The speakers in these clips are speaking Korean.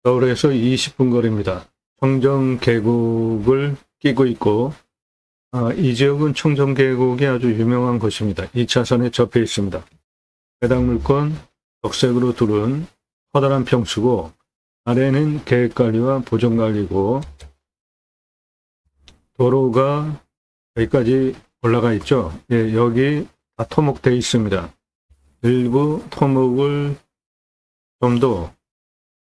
서울에서 20분 거리입니다. 청정 계곡을 끼고 있고 이 지역은 청정 계곡이 아주 유명한 곳입니다. 2차선에 접해 있습니다. 해당 물건 적색으로 두른 커다란 평수고 아래는 계획관리와 보존관리고 도로가 여기까지 올라가 있죠. 예, 여기 다 토목되어 있습니다. 일부 토목을 좀 더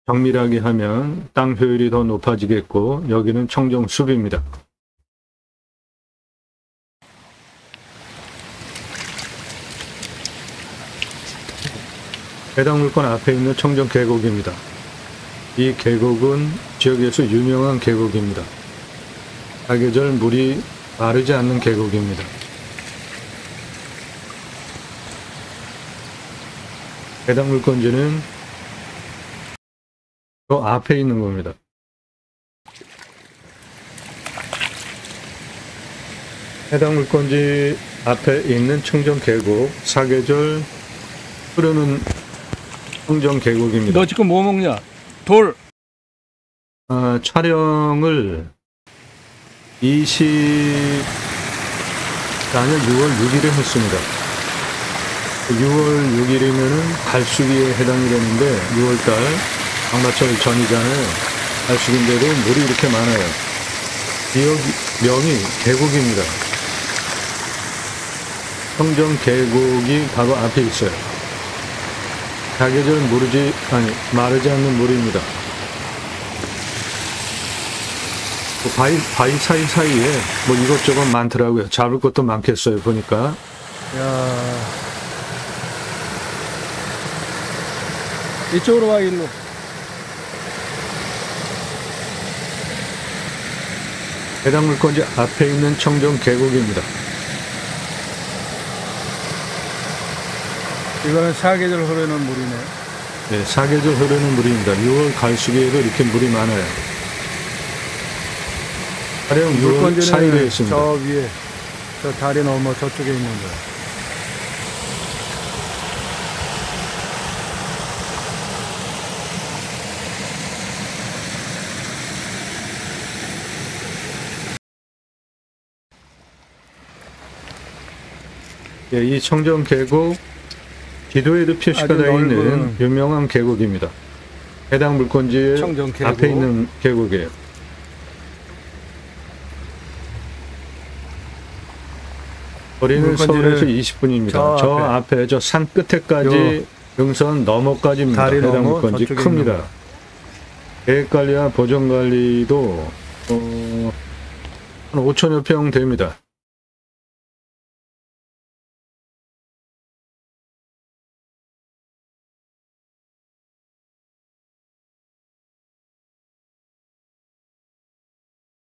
정밀하게 하면 땅 효율이 더 높아지겠고 여기는 청정숲입니다. 해당 물건 앞에 있는 청정 계곡입니다. 이 계곡은 지역에서 유명한 계곡입니다. 사계절 물이 마르지 않는 계곡입니다. 해당 물건지는 저 앞에 있는 겁니다. 해당 물건지 앞에 있는 청정 계곡, 사계절 흐르는 청정 계곡입니다. 너 지금 뭐 먹냐? 돌! 촬영을 24년 6월 6일에 했습니다. 6월 6일이면은 갈수기에 해당이 되는데 6월달 장마철 전이잖아요. 갈수기인데도 물이 이렇게 많아요. 지역명이 계곡입니다. 청정 계곡이 바로 앞에 있어요. 사계절 마르지 않는 물입니다. 바위 사이사이에 뭐 이것저것 많더라고요. 잡을 것도 많겠어요, 보니까. 야, 이쪽으로 와, 일로. 해당 물건지 앞에 있는 청정 계곡입니다. 이거는 사계절 흐르는 물이네. 네, 사계절 흐르는 물입니다. 6월 갈수기에도 이렇게 물이 많아요. 촬영 6월 4일에 있습니다. 저 위에, 저 다리 넘어 저쪽에 있는 거야. 예, 이 청정 계곡 지도에도 표시가 되어 있는 유명한 계곡입니다. 해당 물건지의 앞에 있는 계곡이에요. 거리는 서울에서 20분입니다. 저 앞에 저 산 끝에까지 능선 너머까지입니다. 해당 물건지 큽니다. 계획관리와 보존관리도 한 5천여 평 됩니다.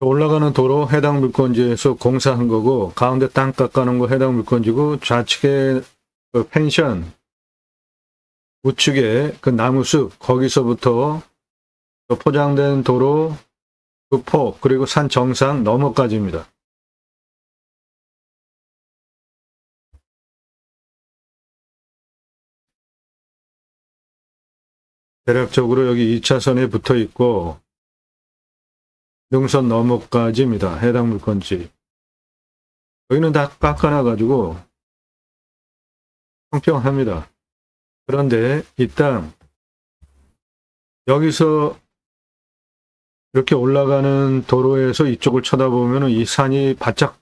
올라가는 도로 해당 물건지에서 공사한 거고 가운데 땅 깎아놓은 거 해당 물건지고 좌측에 그 펜션 우측에 그 나무숲 거기서부터 포장된 도로 그 폭 그리고 산 정상 너머까지입니다. 대략적으로 여기 2차선에 붙어 있고 능선 너머까지입니다. 해당 물건지. 여기는 다 깎아놔가지고 평평합니다. 그런데 이 땅 여기서 이렇게 올라가는 도로에서 이쪽을 쳐다보면 이 산이 바짝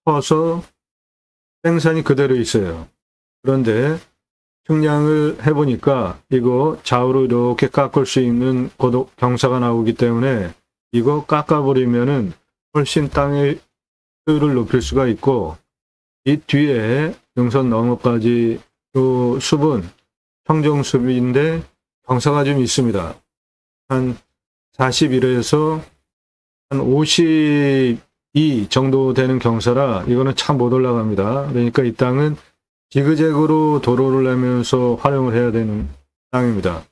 서서 생산이 그대로 있어요. 그런데 측량을 해보니까 이거 좌우로 이렇게 깎을 수 있는 경사가 나오기 때문에 이거 깎아버리면은 훨씬 땅의 효율을 높일 수가 있고 이 뒤에 능선 너머까지 요 숲은 청정숲인데 경사가 좀 있습니다. 한 41에서 한 52 정도 되는 경사라 이거는 참 못 올라갑니다. 그러니까 이 땅은 지그재그로 도로를 내면서 활용을 해야 되는 땅입니다.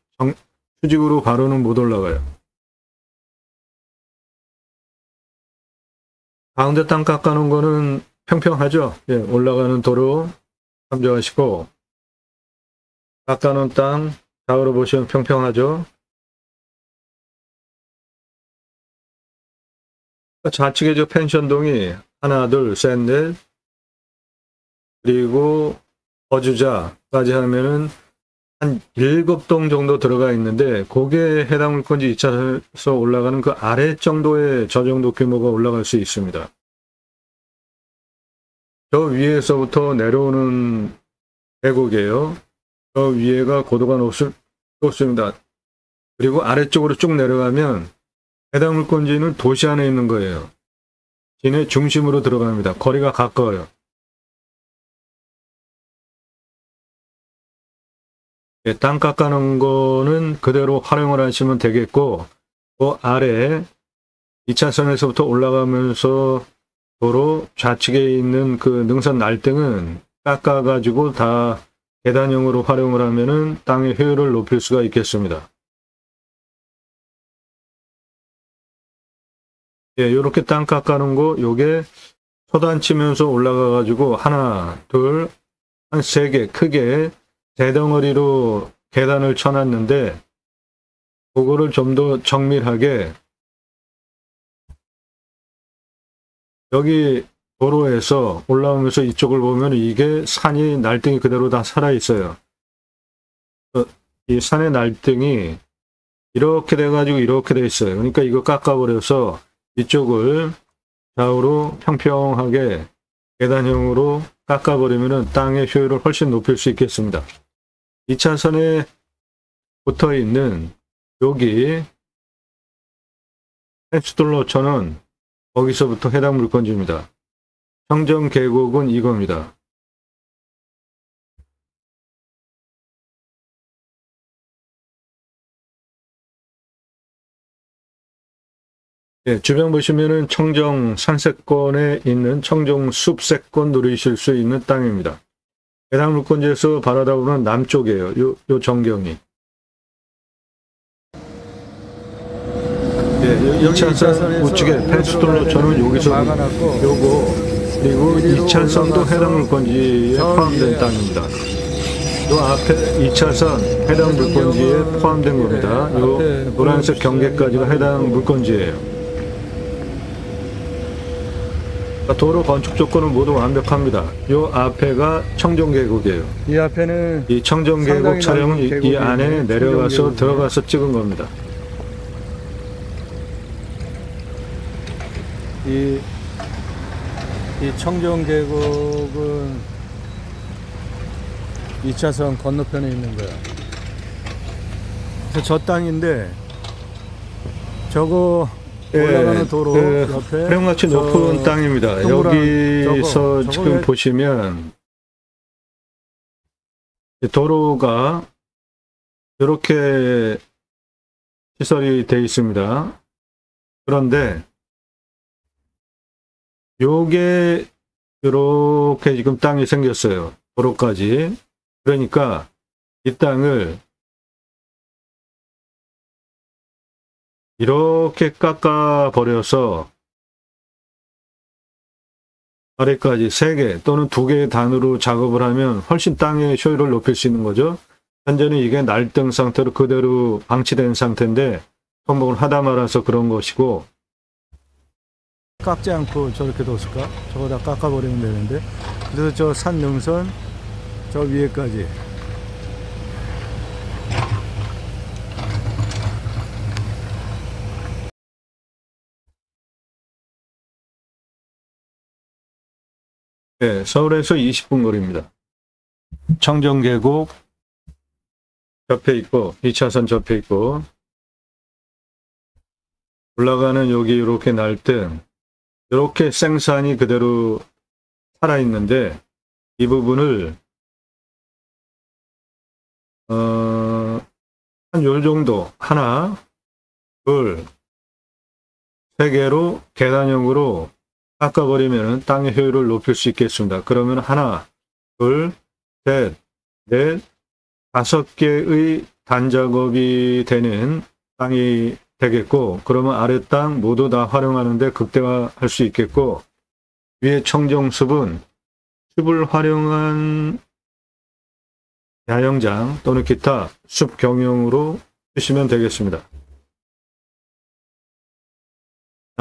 수직으로 바로는 못 올라가요. 가운데 땅 깎아놓은 거는 평평하죠. 예, 올라가는 도로 참조하시고 깎아놓은 땅 좌우로 보시면 평평하죠. 좌측에 저 펜션동이 하나, 둘, 셋, 넷, 그리고 거주자까지 하면은 한 7동 정도 들어가 있는데, 그게 해당 물건지 2차선에서 올라가는 그 아래 정도의 저 정도 규모가 올라갈 수 있습니다. 저 위에서부터 내려오는 계곡이에요. 저 위에가 고도가 높습니다. 그리고 아래쪽으로 쭉 내려가면 해당 물건지는 도시 안에 있는 거예요. 시내 중심으로 들어갑니다. 거리가 가까워요. 예, 땅 깎아놓은 거는 그대로 활용을 하시면 되겠고, 그 아래 2차선에서부터 올라가면서 도로 좌측에 있는 그 능선 날등은 깎아가지고 다 계단형으로 활용을 하면은 땅의 효율을 높일 수가 있겠습니다. 예, 요렇게 땅 깎아놓은 거, 요게 초단치면서 올라가가지고 하나, 둘, 한 3개 크게 대덩어리로 계단을 쳐놨는데, 그거를 좀 더 정밀하게 여기 도로에서 올라오면서 이쪽을 보면 이게 산이 날등이 그대로 다 살아있어요. 이 산의 날등이 이렇게 돼가지고 이렇게 돼 있어요. 그러니까 이거 깎아버려서 이쪽을 좌우로 평평하게 계단형으로 깎아버리면 땅의 효율을 훨씬 높일 수 있겠습니다. 2차선에 붙어 있는 여기 펜스톨로처는 거기서부터 해당 물건지입니다. 청정 계곡은 이겁니다. 예, 주변 보시면은 청정 산세권에 있는 청정 숲세권 누리실 수 있는 땅입니다. 해당 물건지에서 바라다보는 남쪽이에요. 요 정경이. 예, 2차선 우측에 펜스톨로처는 여기서 요거, 그리고 2차선도 해당 물건지에 포함된 땅입니다. 요 앞에 2차선 해당 물건지에 포함된 겁니다. 요 노란색 경계까지가 해당 물건지예요. 도로 건축 조건은 모두 완벽합니다. 요 앞에가 청정계곡이에요. 이 앞에는 이 청정계곡 촬영은 이 안에 내려가서 들어가서 찍은 겁니다. 이 청정계곡은 2차선 건너편에 있는 거야. 그래서 저 땅인데 저거 올라가는 도로 옆에 해령같이 높은 땅입니다. 여기서 지금 보시면 도로가 이렇게 시설이 되어 있습니다. 그런데 요게 이렇게 지금 땅이 생겼어요. 도로까지. 그러니까 이 땅을 이렇게 깎아 버려서 아래까지 3개 또는 2개의 단으로 작업을 하면 훨씬 땅의 효율을 높일 수 있는 거죠. 현재는 이게 날등 상태로 그대로 방치된 상태인데 손목을 하다 말아서 그런 것이고, 깎지 않고 저렇게 뒀을까? 저거 다 깎아버리면 되는데. 그래서 저 산 능선 저 위에까지 네, 서울에서 20분 거리입니다. 청정계곡 옆에 있고 2차선 옆에 있고, 올라가는 여기 이렇게 날등 이렇게 생산이 그대로 살아있는데, 이 부분을 한 요 정도 하나, 둘, 3개로 계단형으로 깎아버리면 땅의 효율을 높일 수 있겠습니다. 그러면 하나, 둘, 셋, 넷, 5개의 단작업이 되는 땅이 되겠고, 그러면 아래 땅 모두 다 활용하는데 극대화할 수 있겠고, 위에 청정숲은 숲을 활용한 야영장 또는 기타 숲 경영으로 쓰시면 되겠습니다.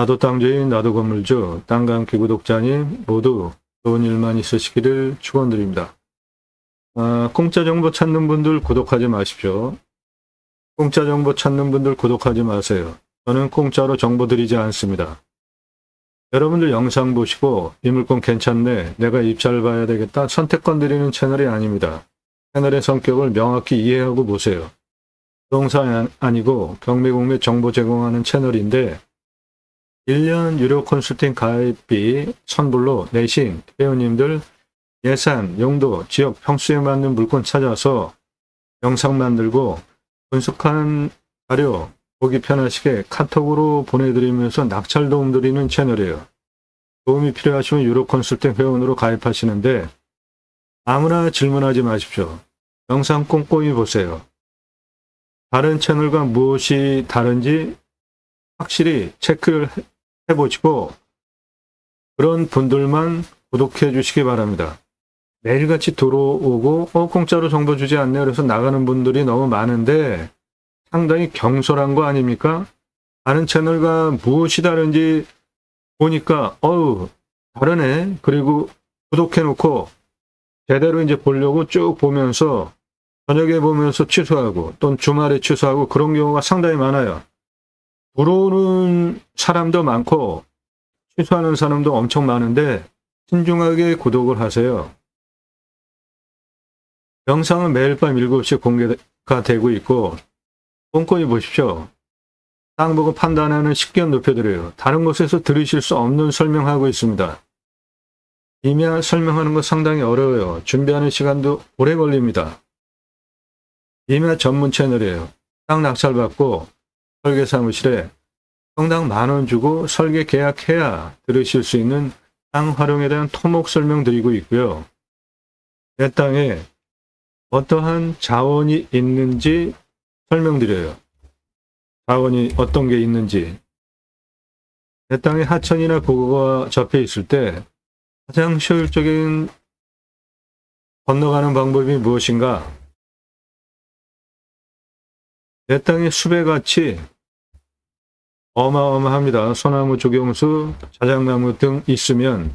나도 땅주인, 나도 건물주, 땅과 함께 구독자님 모두 좋은 일만 있으시기를 축원드립니다. 공짜 정보 찾는 분들 구독하지 마십시오. 공짜 정보 찾는 분들 구독하지 마세요. 저는 공짜로 정보 드리지 않습니다. 여러분들 영상 보시고 이 물건 괜찮네, 내가 입찰 봐야 되겠다, 선택권 드리는 채널이 아닙니다. 채널의 성격을 명확히 이해하고 보세요. 부동산 아니고 경매공매 정보 제공하는 채널인데 1년 유료 컨설팅 가입비 선불로 내신 회원님들 예산, 용도, 지역, 평수에 맞는 물건 찾아서 영상 만들고 분석한 자료 보기 편하시게 카톡으로 보내드리면서 낙찰 도움 드리는 채널이에요. 도움이 필요하시면 유료 컨설팅 회원으로 가입하시는데 아무나 질문하지 마십시오. 영상 꼼꼼히 보세요. 다른 채널과 무엇이 다른지 확실히 체크를 해보시고 그런 분들만 구독해 주시기 바랍니다. 매일같이 들어오고 공짜로 정보 주지 않네 그래서 나가는 분들이 너무 많은데 상당히 경솔한 거 아닙니까? 다른 채널과 무엇이 다른지 보니까 다르네. 그리고 구독해 놓고 제대로 이제 보려고 쭉 보면서 저녁에 보면서 취소하고 또는 주말에 취소하고 그런 경우가 상당히 많아요. 들어오는 사람도 많고 취소하는 사람도 엄청 많은데 신중하게 구독을 하세요. 영상은 매일 밤 7시에 공개가 되고 있고 꼼꼼히 보십시오. 땅 보고 판단하는 식견 높여드려요. 다른 곳에서 들으실 수 없는 설명하고 있습니다. 이미 설명하는 거 상당히 어려워요. 준비하는 시간도 오래 걸립니다. 이미 전문 채널이에요. 땅 낙찰받고 설계사무실에 평당 10,000원 주고 설계 계약해야 들으실 수 있는 땅 활용에 대한 토목 설명 드리고 있고요. 내 땅에 어떠한 자원이 있는지 설명드려요. 자원이 어떤 게 있는지. 내 땅에 하천이나 고구가 접해 있을 때 가장 효율적인 건너가는 방법이 무엇인가? 내 땅에 수배같이 어마어마합니다. 소나무, 조경수, 자작나무 등 있으면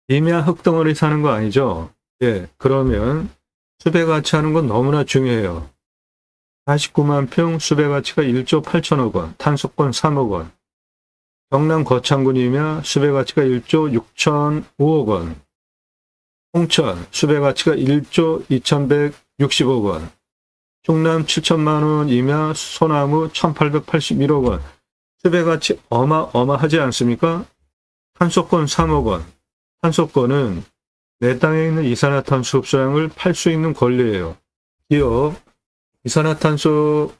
임야 흙덩어리 사는 거 아니죠? 예, 그러면 수배가치 하는 건 너무나 중요해요. 49만 평 수배가치가 1조 8천억 원, 탄소권 3억 원. 경남 거창군이며 수배가치가 1조 6,005억 원. 홍천 수배가치가 1조 2,160억 원. 충남 7천만 원이며 소나무 1,881억 원. 수배가치 어마어마하지 않습니까? 탄소권 3억 원. 탄소권은 내 땅에 있는 이산화탄소 흡수량을 팔 수 있는 권리예요. 기업 이산화탄소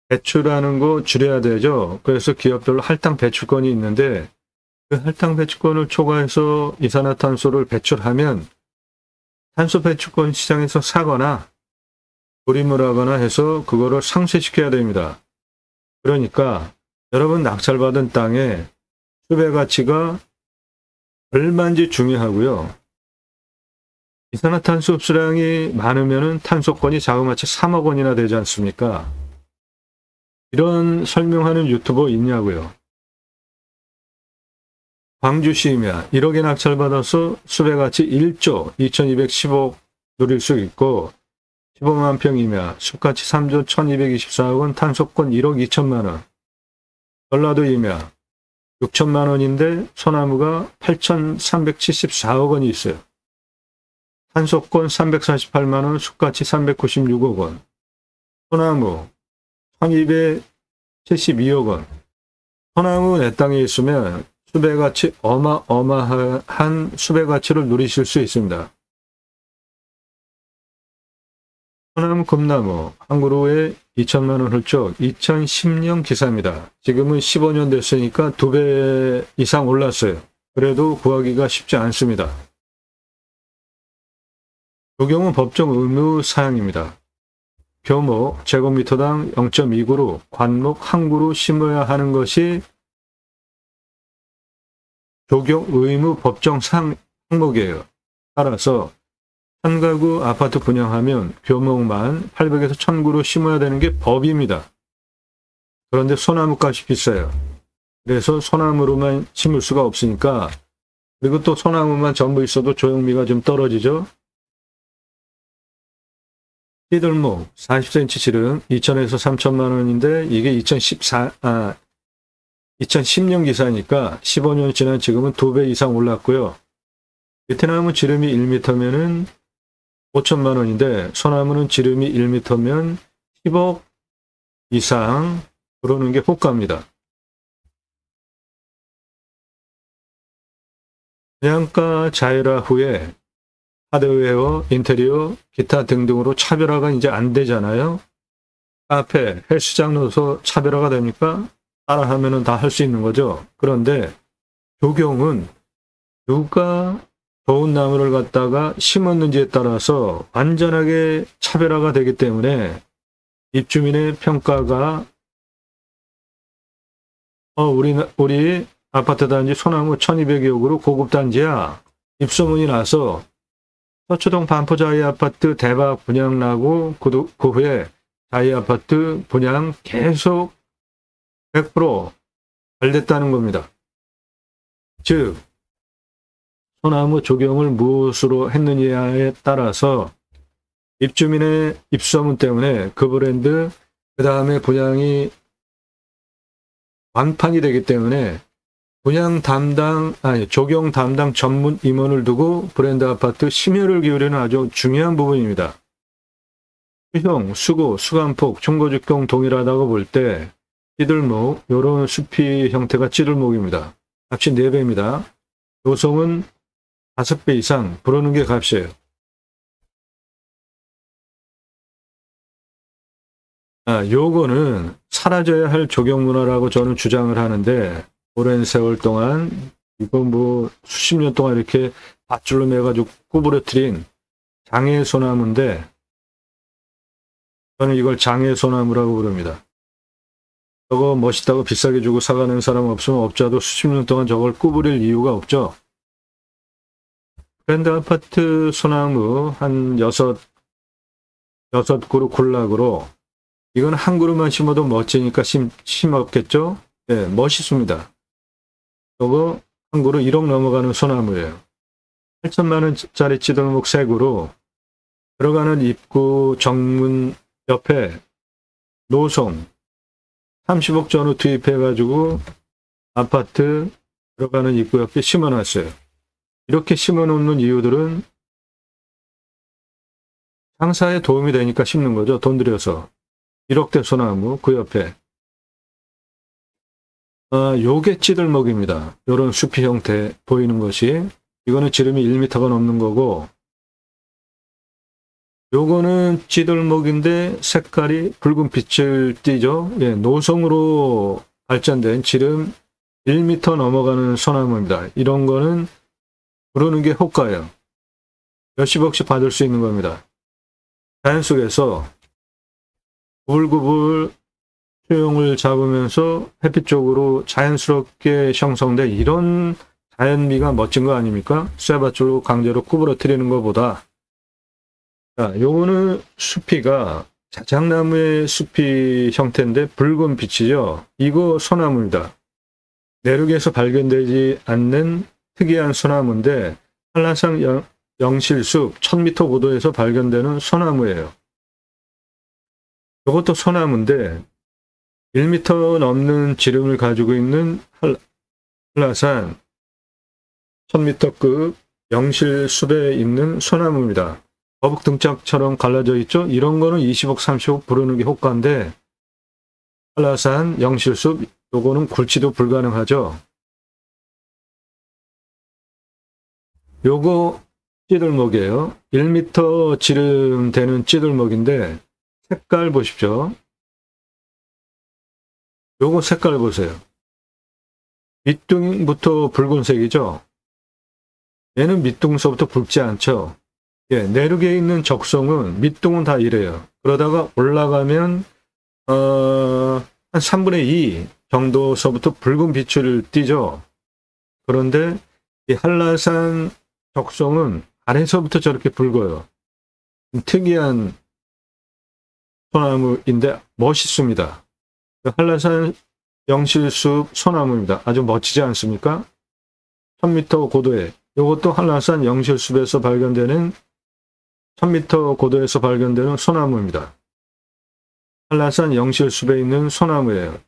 배출하는 거 줄여야 되죠. 그래서 기업별로 할당 배출권이 있는데 그 할당 배출권을 초과해서 이산화탄소를 배출하면 탄소 배출권 시장에서 사거나 불임을 하거나 해서 그거를 상쇄시켜야 됩니다. 그러니까 여러분 낙찰받은 땅에 수배가치가 얼마인지 중요하고요. 이산화탄소 흡수량이 많으면 탄소권이 자그마치 3억 원이나 되지 않습니까? 이런 설명하는 유튜버 있냐고요. 광주시이며 1억에 낙찰받아서 수배가치 1조 2210억 누릴 수 있고 15만 평이며 숲가치 3조 1224억 원, 탄소권 1억 2천만 원. 전라도이며 6천만 원인데 소나무가 8,374억 원이 있어요. 탄소권 348만 원, 숲가치 396억 원. 소나무 1,272억 원. 소나무 내 땅에 있으면 수배가치 어마어마한 수배가치를 누리실 수 있습니다. 소나무, 금나무 한 그루에 2천만 원 훌쩍 2010년 기사입니다. 지금은 15년 됐으니까 2배 이상 올랐어요. 그래도 구하기가 쉽지 않습니다. 조경은 법정 의무 사항입니다. 교목 제곱미터당 0.2그루, 관목 한 그루 심어야 하는 것이 조경 의무 법정 항목이에요. 따라서 1000가구 아파트 분양하면 교목만 800에서 1000그루 심어야 되는 게 법입니다. 그런데 소나무 값이 비싸요. 그래서 소나무로만 심을 수가 없으니까, 그리고 또 소나무만 전부 있어도 조형미가 좀 떨어지죠. 찌들목 40cm 지름 2,000에서 3,000만 원인데 이게 2010년 기사니까 15년 지난 지금은 2배 이상 올랐고요. 베트남은 지름이 1m면은 5천만 원인데 소나무는 지름이 1m면 10억 이상 그러는 게 호가입니다. 분양가 자율화 후에 하드웨어, 인테리어, 기타 등등으로 차별화가 이제 안 되잖아요. 카페, 헬스장 넣어서 차별화가 됩니까? 따라하면 다 할 수 있는 거죠. 그런데 조경은 누가 좋은 나무를 갖다가 심었는지에 따라서 완전하게 차별화가 되기 때문에 입주민의 평가가 우리 아파트 단지 소나무 1200여 그루 고급 단지야. 입소문이 나서 서초동 반포 자이 아파트 대박 분양 나고 그 후에 자이 아파트 분양 계속 100% 잘 됐다는 겁니다. 즉 소나무 조경을 무엇으로 했느냐에 따라서 입주민의 입소문 때문에 그 브랜드 그 다음에 분양이 완판이 되기 때문에 조경 담당 전문 임원을 두고 브랜드 아파트 심혈을 기울이는 아주 중요한 부분입니다. 수형, 수고, 수간폭, 총거주경 동일하다고 볼 때 찌들목, 이런 숲이 형태가 찌들목입니다. 값이 4배입니다. 요성은 5배 이상 부르는 게 값이에요. 요거는 사라져야 할 조경 문화라고 저는 주장을 하는데 오랜 세월 동안 이거 뭐 수십 년 동안 이렇게 밧줄로 매가지고 구부러뜨린 장애소나무인데 저는 이걸 장애소나무라고 부릅니다. 저거 멋있다고 비싸게 주고 사가는 사람 없으면 업자도 수십 년 동안 저걸 구부릴 이유가 없죠. 브랜드 아파트 소나무 한 6그루 군락으로 이건 한 그루만 심어도 멋지니까 심었겠죠? 네, 멋있습니다. 저거 한 그루 1억 넘어가는 소나무예요. 8천만 원짜리 찌들목 3그루 들어가는 입구 정문 옆에 노송 30억 전후 투입해가지고 아파트 들어가는 입구 옆에 심어놨어요. 이렇게 심어놓는 이유들은 장사에 도움이 되니까 심는 거죠. 돈 들여서. 1억대 소나무 그 옆에. 요게 찌들목입니다. 요런 숲이 형태 보이는 것이. 이거는 지름이 1m가 넘는 거고 요거는 찌들목인데 색깔이 붉은 빛을 띠죠. 예, 노성으로 발전된 지름 1m 넘어가는 소나무입니다. 이런 거는 부르는 게 호가예요. 몇십억씩 받을 수 있는 겁니다. 자연 속에서 구불구불 수용을 잡으면서 햇빛 쪽으로 자연스럽게 형성된 이런 자연미가 멋진 거 아닙니까? 쇠밧줄로 강제로 구부러뜨리는 것보다. 자, 요거는 숲이가 자작나무의 숲이 형태인데 붉은 빛이죠. 이거 소나무입니다. 내륙에서 발견되지 않는 특이한 소나무인데 한라산 영실숲 1000m 고도에서 발견되는 소나무예요. 이것도 소나무인데 1m 넘는 지름을 가지고 있는 한라산 1000m급 영실숲에 있는 소나무입니다. 거북 등짝처럼 갈라져 있죠? 이런 거는 20억, 30억 부르는 게 호가인데 한라산 영실숲 요거는 굴치도 불가능하죠. 요거 찌들목이에요. 1m 지름 되는 찌들목인데 색깔 보십시오. 요거 색깔 보세요. 밑둥부터 붉은색이죠. 얘는 밑둥서부터 붉지 않죠. 예, 내륙에 있는 적송은 밑둥은 다 이래요. 그러다가 올라가면 한 3분의 2 정도서부터 붉은 빛을 띠죠. 그런데 이 한라산 적송은 아래서부터 저렇게 붉어요. 특이한 소나무인데 멋있습니다. 한라산 영실숲 소나무입니다. 아주 멋지지 않습니까? 1000m 고도에. 이것도 한라산 영실숲에서 발견되는 1000m 고도에서 발견되는 소나무입니다. 한라산 영실숲에 있는 소나무예요.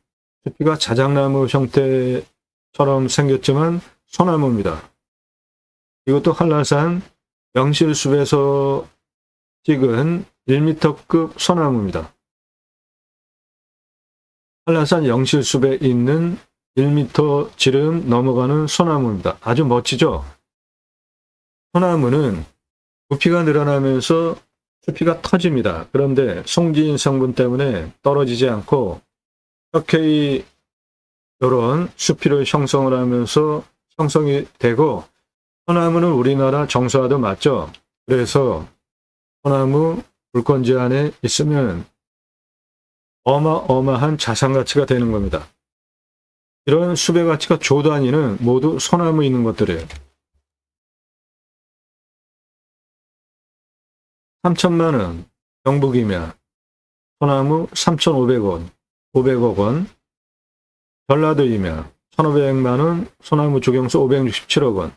숲이가 자작나무 형태처럼 생겼지만 소나무입니다. 이것도 한라산 영실숲에서 찍은 1m급 소나무입니다. 한라산 영실숲에 있는 1m 지름 넘어가는 소나무입니다. 아주 멋지죠? 소나무는 부피가 늘어나면서 수피가 터집니다. 그런데 송지인 성분 때문에 떨어지지 않고 혁회의 이런 수피를 형성을 하면서 형성이 되고, 소나무는 우리나라 정수화도 맞죠? 그래서 소나무 물건지 안에 있으면 어마어마한 자산 가치가 되는 겁니다. 이런 숲의 가치가 조 단위는 모두 소나무 있는 것들이에요. 3천만 원 경북이면 소나무 3,500원, 500억 원. 전라도이면 1,500만 원 소나무 조경수 567억 원.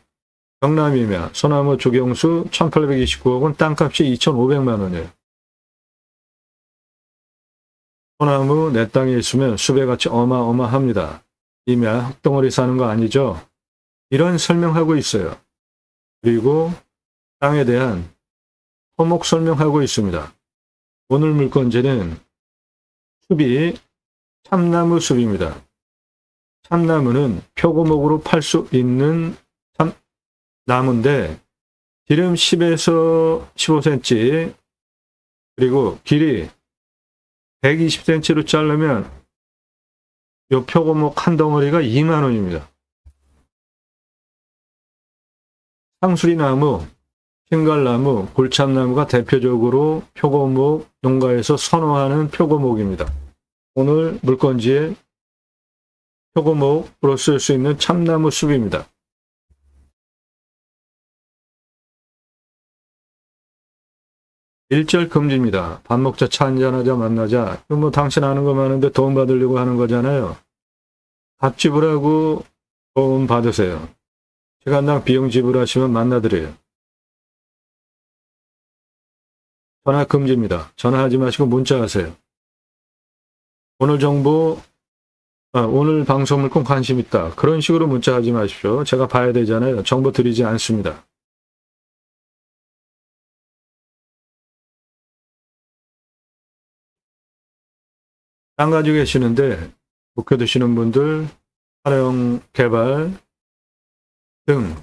경남이면 소나무 조경수 1,829억 원, 땅값이 2,500만 원이에요. 소나무 내 땅에 있으면 숲의 가치 어마어마합니다. 이면 흙덩어리 사는 거 아니죠? 이런 설명하고 있어요. 그리고 땅에 대한 토목 설명하고 있습니다. 오늘 물건지는 숲이 참나무 숲입니다. 참나무는 표고목으로 팔 수 있는 나무인데 지름 10에서 15cm 그리고 길이 120cm로 자르면 이 표고목 한 덩어리가 2만 원입니다. 상수리나무, 흰갈나무, 골참나무가 대표적으로 표고목 농가에서 선호하는 표고목입니다. 오늘 물건지에 표고목으로 쓸 수 있는 참나무 숲입니다. 일절 금지입니다. 밥 먹자, 차 한잔하자, 만나자. 뭐 당신 아는 거 많은데 도움 받으려고 하는 거잖아요. 밥 지불하고 도움 받으세요. 시간당 비용 지불하시면 만나드려요. 전화 금지입니다. 전화하지 마시고 문자하세요. 오늘 정보, 오늘 방송 물건 관심 있다. 그런 식으로 문자하지 마십시오. 제가 봐야 되잖아요. 정보 드리지 않습니다. 땅 가지고 계시는데 묵혀두시는 분들 활용 개발 등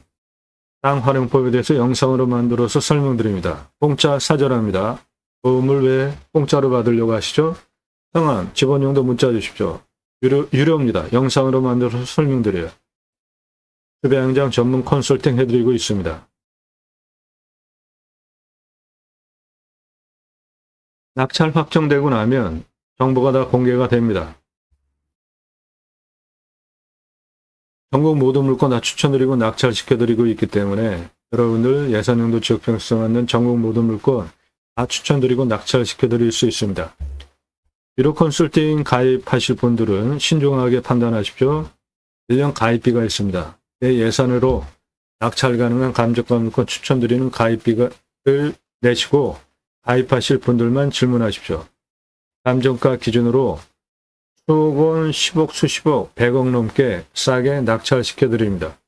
땅 활용법에 대해서 영상으로 만들어서 설명드립니다. 공짜 사절합니다. 도움을 왜 공짜로 받으려고 하시죠? 성함, 집원용도 문자 주십시오. 유료입니다. 영상으로 만들어서 설명드려요. 수배양장 전문 컨설팅 해드리고 있습니다. 낙찰 확정되고 나면 정보가 다 공개가 됩니다. 전국 모든 물건 다 추천드리고 낙찰시켜드리고 있기 때문에 여러분들 예산용도 지역평수에 맞는 전국 모든 물건 다 추천드리고 낙찰시켜드릴 수 있습니다. 유료 컨설팅 가입하실 분들은 신중하게 판단하십시오. 1년 가입비가 있습니다. 내 예산으로 낙찰 가능한 감정가 물건 추천드리는 가입비를 내시고 가입하실 분들만 질문하십시오. 감정가 기준으로 수억 원, 10억, 수십억, 100억 넘게 싸게 낙찰시켜드립니다.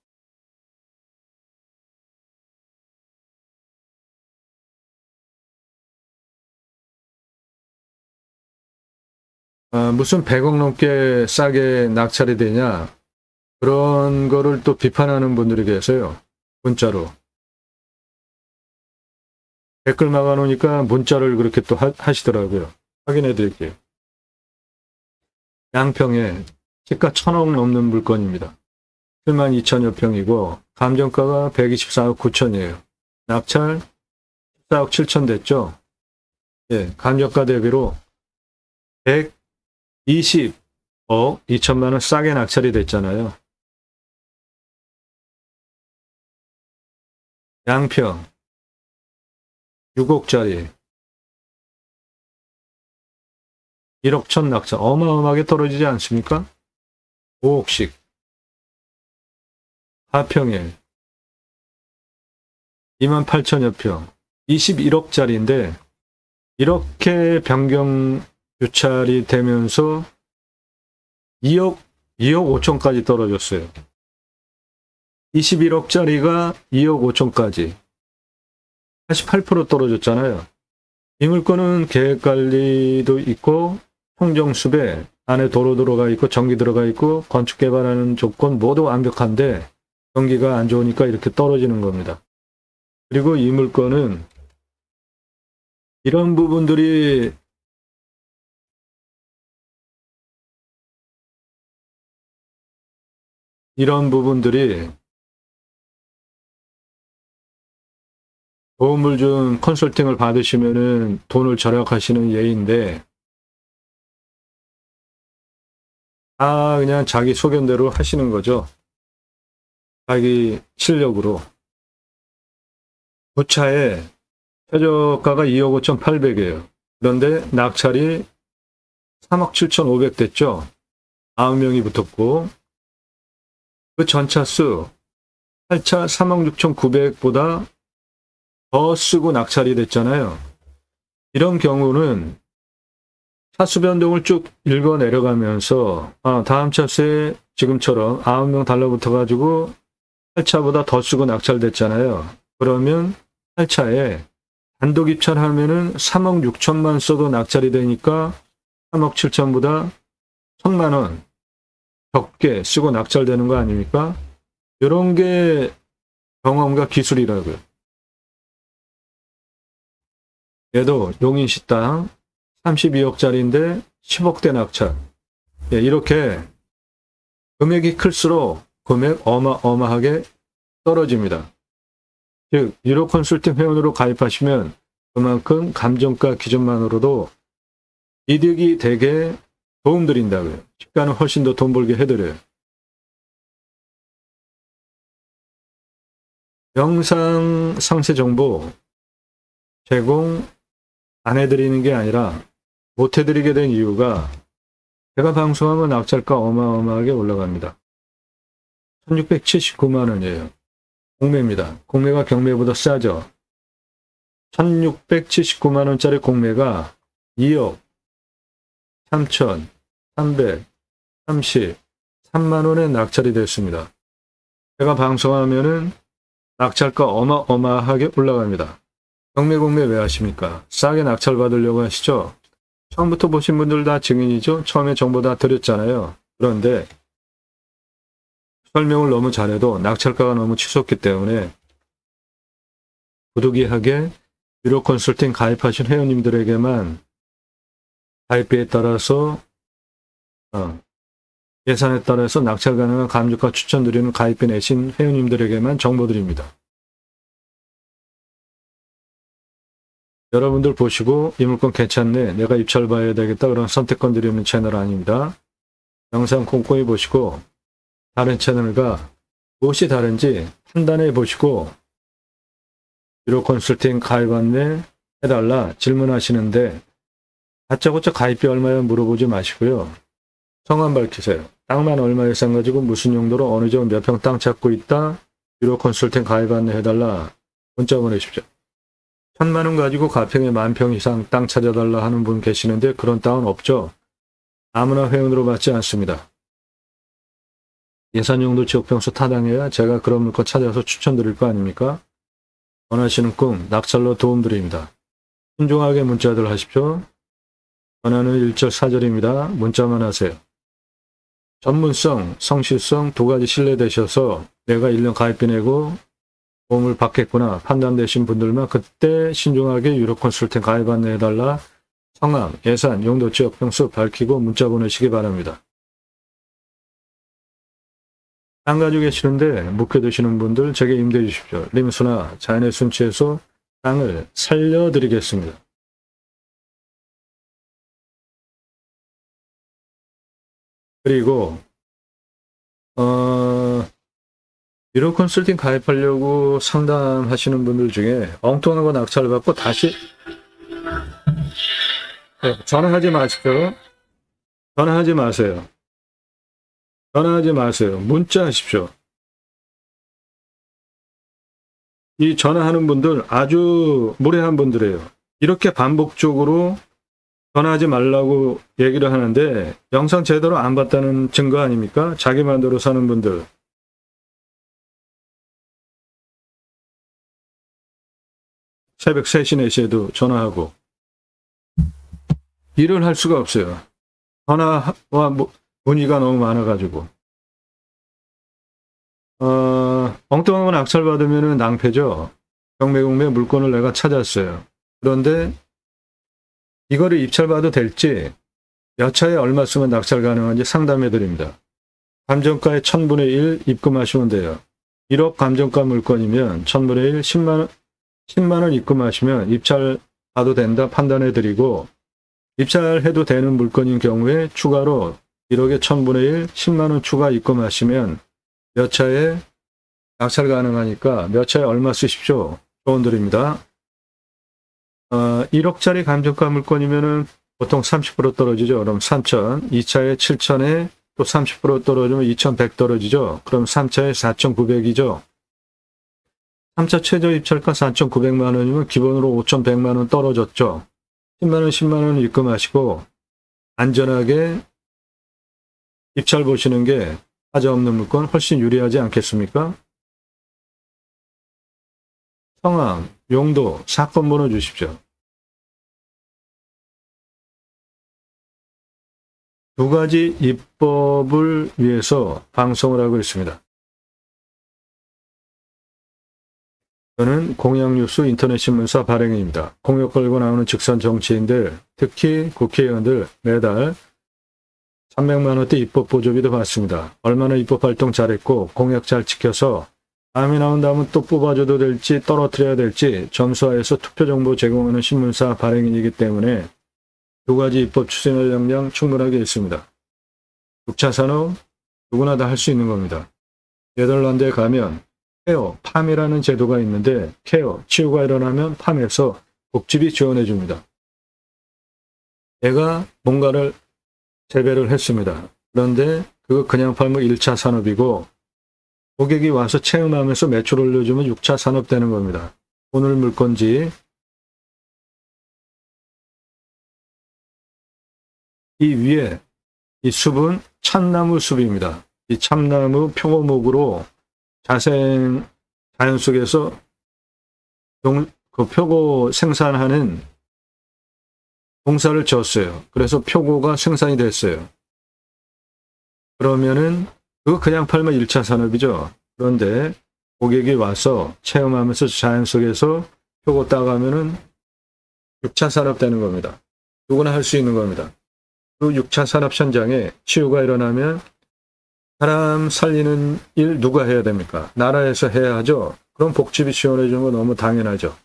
무슨 100억 넘게 싸게 낙찰이 되냐? 그런 거를 또 비판하는 분들이 계세요. 문자로. 댓글 막아놓으니까 문자를 그렇게 또 하시더라고요. 확인해 드릴게요. 양평에 시가 1,000억 넘는 물건입니다. 72,000여 평이고 감정가가 124억 9천이에요. 낙찰 14억 7천 됐죠? 예, 감정가 대비로 120억 2천만 원 싸게 낙찰이 됐잖아요. 양평 6억짜리 1억 천 낙찰. 어마어마하게 떨어지지 않습니까? 5억씩. 하평일 28,000여 평. 21억짜리인데 이렇게 변경 유찰이 되면서 2억 5천까지 떨어졌어요. 21억짜리가 2억 5천까지 88% 떨어졌잖아요. 이 물건은 계획관리도 있고 행정수배 안에 도로 들어가 있고 전기 들어가 있고 건축 개발하는 조건 모두 완벽한데 경기가 안 좋으니까 이렇게 떨어지는 겁니다. 그리고 이 물건은 이런 부분들이 도움을 준 컨설팅을 받으시면은 돈을 절약하시는 예인데 다 그냥 자기 소견대로 하시는 거죠. 자기 실력으로. 부차에 최저가가 2억 5,800이에요. 그런데 낙찰이 3억 7,500 됐죠. 9명이 붙었고 그 전차수 8차 3억 6,900보다 더 쓰고 낙찰이 됐잖아요. 이런 경우는 차수 변동을 쭉 읽어 내려가면서 다음 차수에 지금처럼 9명 달라붙어가지고 8차보다 더 쓰고 낙찰됐잖아요. 그러면 8차에 단독 입찰하면은 3억 6천만 써도 낙찰이 되니까 3억 7천보다 1,000만 원 적게 쓰고 낙찰되는 거 아닙니까? 이런 게 경험과 기술이라고요. 얘도 용인시 땅 32억짜리인데 10억대 낙찰. 예, 이렇게 금액이 클수록 금액 어마어마하게 떨어집니다. 즉 유로 컨설팅 회원으로 가입하시면 그만큼 감정가 기준만으로도 이득이 되게 도움드린다고요. 시가는 훨씬 더 돈 벌게 해드려요. 영상 상세 정보 제공 안 해드리는 게 아니라 못 해드리게 된 이유가 제가 방송하면 낙찰가 어마어마하게 올라갑니다. 1,679만 원이에요. 공매입니다. 공매가 경매보다 싸죠. 1,679만 원짜리 공매가 2억 3,333만 원에 낙찰이 됐습니다. 제가 방송하면은 낙찰가 어마어마하게 올라갑니다. 경매 공매 왜 하십니까? 싸게 낙찰 받으려고 하시죠? 처음부터 보신 분들 다 증인이죠? 처음에 정보 다 드렸잖아요. 그런데 설명을 너무 잘해도 낙찰가가 너무 치솟기 때문에 부득이하게 유로 컨설팅 가입하신 회원님들에게만 가입비에 따라서 예산에 따라서 낙찰 가능한 감정가 추천드리는 가입비 내신 회원님들에게만 정보드립니다. 여러분들 보시고 이 물건 괜찮네, 내가 입찰 봐야 되겠다, 그런 선택권 드리는 채널 아닙니다. 영상 꼼꼼히 보시고 다른 채널과 무엇이 다른지 판단해 보시고 유로 컨설팅 가입 안내 해달라 질문하시는데 다짜고짜 가입비 얼마야 물어보지 마시고요. 성함 밝히세요. 땅만 얼마 예산 가지고 무슨 용도로 어느 정도 몇 평 땅 찾고 있다. 유로 컨설팅 가입 안내 해달라. 문자 보내십시오. 1,000만 원 가지고 가평에 10,000평 이상 땅 찾아달라 하는 분 계시는데 그런 땅은 없죠. 아무나 회원으로 받지 않습니다. 예산용도 지역평수 타당해야 제가 그런 물건 찾아서 추천드릴 거 아닙니까? 원하시는 꿈, 낙찰로 도움드립니다. 신중하게 문자들 하십시오. 전화는 1절4절입니다. 문자만 하세요. 전문성, 성실성 두 가지 신뢰되셔서 내가 1년 가입비 내고 도움을 받겠구나 판단되신 분들만 그때 신중하게 유로 컨설팅 가입 안내해달라. 성함, 예산, 용도, 지역, 평수 밝히고 문자 보내시기 바랍니다. 땅 가지고 계시는데 묵혀두시는 분들 제게 임대해 주십시오. 림수나 자연의 순치에서 땅을 살려드리겠습니다. 그리고 유로 컨설팅 가입하려고 상담하시는 분들 중에 엉뚱한 거 낙찰을 받고 다시 전화하지 마십시오. 전화하지 마세요. 전화하지 마세요. 문자하십시오. 이 전화하는 분들 아주 무례한 분들이에요. 이렇게 반복적으로 전화하지 말라고 얘기를 하는데 영상 제대로 안 봤다는 증거 아닙니까? 자기 마음대로 사는 분들. 새벽 3시, 4시에도 전화하고 일을 할 수가 없어요. 전화와 문의가 너무 많아가지고. 엉뚱한 건 낙찰받으면 낭패죠. 경매공매 물건을 내가 찾았어요. 그런데 이거를 입찰받아도 될지 몇 차에 얼마 쓰면 낙찰 가능한지 상담해 드립니다. 감정가의 1000분의 1 입금하시면 돼요. 1억 감정가 물건이면 1000분의 1 10만 원 입금하시면 입찰 봐도 된다 판단해 드리고, 입찰해도 되는 물건인 경우에 추가로 1억에 1000분의 1 10만 원 추가 입금하시면 몇 차에 낙찰 가능하니까 몇 차에 얼마 쓰십시오. 조언 드립니다. 1억짜리 감정가 물건이면은 보통 30% 떨어지죠. 그럼 3천, 2차에 7천에 또 30% 떨어지면 2,100 떨어지죠. 그럼 3차에 4,900이죠. 3차 최저 입찰가 4,900만 원이면 기본으로 5,100만 원 떨어졌죠. 10만 원, 10만 원 입금하시고 안전하게 입찰 보시는 게 하자 없는 물건 훨씬 유리하지 않겠습니까? 성함, 용도, 사건 번호 주십시오. 두 가지 입법을 위해서 방송을 하고 있습니다. 저는 공약뉴스 인터넷신문사 발행인입니다. 공약 걸고 나오는 직선 정치인들, 특히 국회의원들 매달 300만 원대 입법 보조비도 받습니다. 얼마나 입법 활동 잘했고 공약 잘 지켜서 다음에 나온다면 또 뽑아줘도 될지 떨어뜨려야 될지 점수화해서 투표 정보 제공하는 신문사 발행인이기 때문에 두 가지 입법 추진할 역량 충분하게 있습니다. 6차 산업 누구나 다 할 수 있는 겁니다. 네덜란드에 가면 케어, 팜이라는 제도가 있는데 케어, 치유가 일어나면 팜에서 복지비 지원해 줍니다. 내가 뭔가를 재배를 했습니다. 그런데 그거 그냥 팔면 1차 산업이고 고객이 와서 체험하면서 매출 올려주면 6차 산업 되는 겁니다. 오늘 물건지 이 위에 이 숲은 참나무 숲입니다. 이 참나무 표고목으로 자연 속에서 그 표고 생산하는 공사를 지었어요. 그래서 표고가 생산이 됐어요. 그러면은 그거 그냥 팔면 1차 산업이죠. 그런데 고객이 와서 체험하면서 자연 속에서 표고 따가면은 6차 산업 되는 겁니다. 누구나 할 수 있는 겁니다. 그 6차 산업 현장에 치유가 일어나면 사람 살리는 일 누가 해야 됩니까? 나라에서 해야 하죠. 그럼 복지비 지원해 주는 건 너무 당연하죠.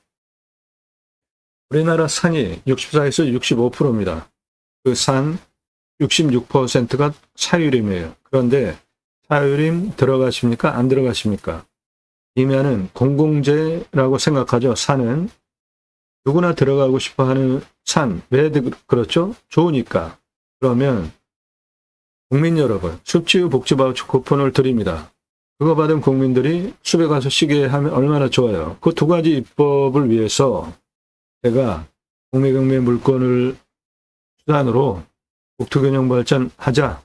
우리나라 산이 64에서 65%입니다. 그 산 66%가 사유림이에요. 그런데 사유림 들어가십니까? 안 들어가십니까? 이면은 공공재라고 생각하죠. 산은 누구나 들어가고 싶어 하는 산. 왜 그렇죠? 좋으니까. 그러면 국민 여러분, 숲치유 복지바우처 쿠폰을 드립니다. 그거 받은 국민들이 숲에 가서 쉬게 하면 얼마나 좋아요. 그 두 가지 입법을 위해서 제가 공매경매 물건을 수단으로 국토균형 발전하자.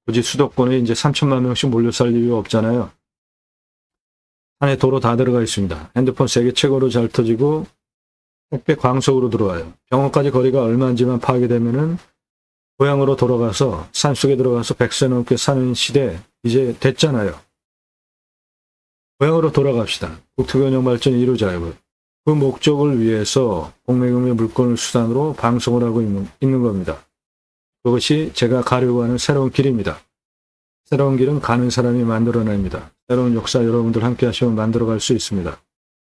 굳이 수도권에 이제 3천만 명씩 몰려 살 이유 없잖아요. 안에 도로 다 들어가 있습니다. 핸드폰 세계 최고로 잘 터지고 택배 광속으로 들어와요. 병원까지 거리가 얼마인지만 파악이 되면은 고향으로 돌아가서 산속에 들어가서 100세 넘게 사는 시대 이제 됐잖아요. 고향으로 돌아갑시다. 국토균형 발전 이루자요. 그 목적을 위해서 공매경매 물건을 수단으로 방송을 하고 있는 겁니다. 그것이 제가 가려고 하는 새로운 길입니다. 새로운 길은 가는 사람이 만들어냅니다. 새로운 역사 여러분들 함께 하시면 만들어갈 수 있습니다.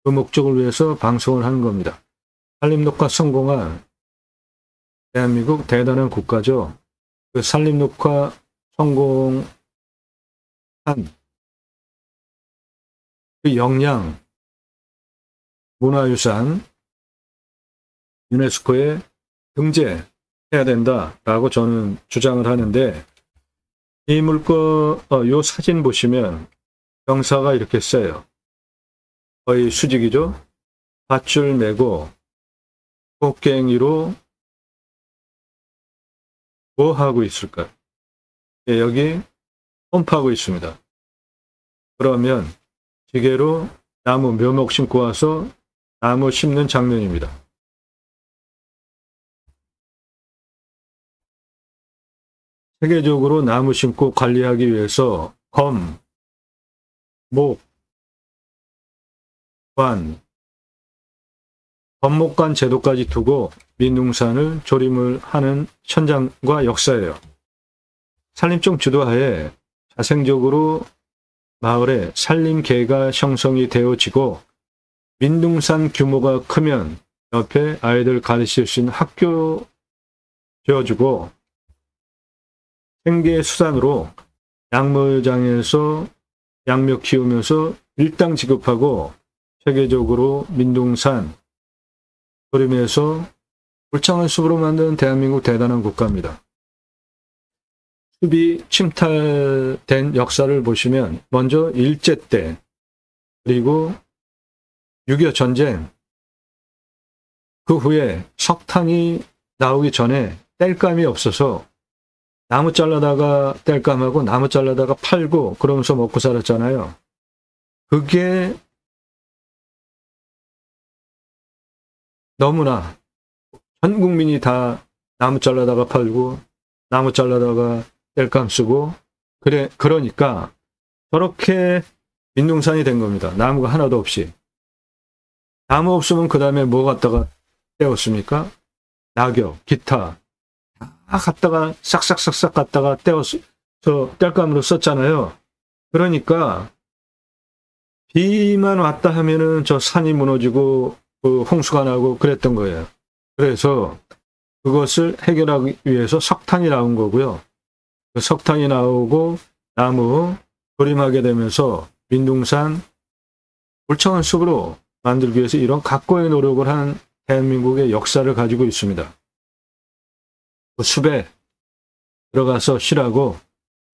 그 목적을 위해서 방송을 하는 겁니다. 산림녹화 성공한 대한민국 대단한 국가죠. 그 산림녹화 성공한 그 역량, 문화유산, 유네스코에 등재, 해야 된다라고 저는 주장을 하는데, 이 물건, 요 사진 보시면 경사가 이렇게 세요. 거의 수직이죠. 밧줄 메고 곡괭이로 뭐 하고 있을까요? 예, 여기 펌프하고 있습니다. 그러면 기계로 나무 묘목 심고 와서 나무 심는 장면입니다. 세계적으로 나무 심고 관리하기 위해서 검, 목, 관, 건목관 제도까지 두고 민둥산을 조림을 하는 현장과 역사예요. 산림청 주도하에 자생적으로 마을에 산림계가 형성이 되어지고 민둥산 규모가 크면 옆에 아이들 가르칠 수 있는 학교 지어주고 생계 수단으로 약물장에서 양묘 키우면서 일당 지급하고 세계적으로 민둥산 조림에서 울창한 숲으로 만든 대한민국 대단한 국가입니다. 숲이 침탈된 역사를 보시면 먼저 일제 때 그리고 6.25 전쟁 그 후에 석탄이 나오기 전에 땔감이 없어서 나무 잘라다가 땔감하고 나무 잘라다가 팔고 그러면서 먹고 살았잖아요. 그게 너무나 전 국민이 다 나무 잘라다가 팔고 나무 잘라다가 땔감 쓰고 그러니까 저렇게 민둥산이 된 겁니다. 나무가 하나도 없이. 나무 없으면 그 다음에 뭐 갖다가 떼었습니까? 낙엽, 기타 다 갖다가 싹싹싹싹 갖다가 떼어서 땔감으로 썼잖아요. 그러니까 비만 왔다 하면은 저 산이 무너지고 그 홍수가 나고 그랬던 거예요. 그래서 그것을 해결하기 위해서 석탄이 나온 거고요. 그 석탄이 나오고 나무 조림하게 되면서 민둥산 울창한 숲으로 만들기 위해서 이런 각고의 노력을 한 대한민국의 역사를 가지고 있습니다. 그 숲에 들어가서 쉬라고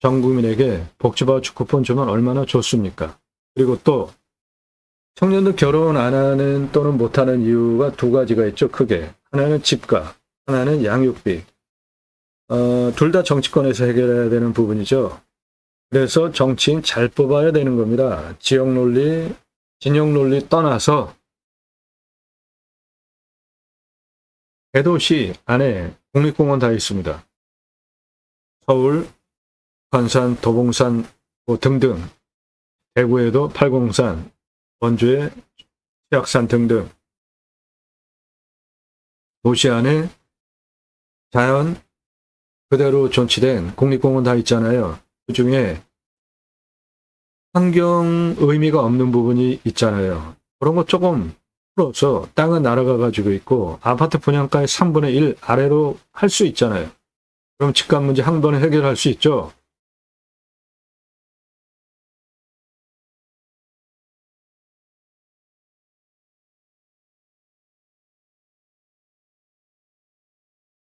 전 국민에게 복지바우처 쿠폰 주면 얼마나 좋습니까? 그리고 또 청년들 결혼 안 하는 또는 못하는 이유가 두 가지가 있죠. 크게. 하나는 집값, 하나는 양육비. 둘 다 정치권에서 해결해야 되는 부분이죠. 그래서 정치인 잘 뽑아야 되는 겁니다. 지역 논리, 진영 논리 떠나서 대도시 안에 국립공원 다 있습니다. 서울, 관산, 도봉산 등등, 대구에도 팔공산, 원주에 치악산 등등 도시 안에 자연 그대로 존치된 국립공원 다 있잖아요. 그 중에 환경 의미가 없는 부분이 있잖아요. 그런 거 조금 풀어서 땅은 날아가 가지고 있고 아파트 분양가의 3분의 1 아래로 할 수 있잖아요. 그럼 집값 문제 한 번에 해결할 수 있죠.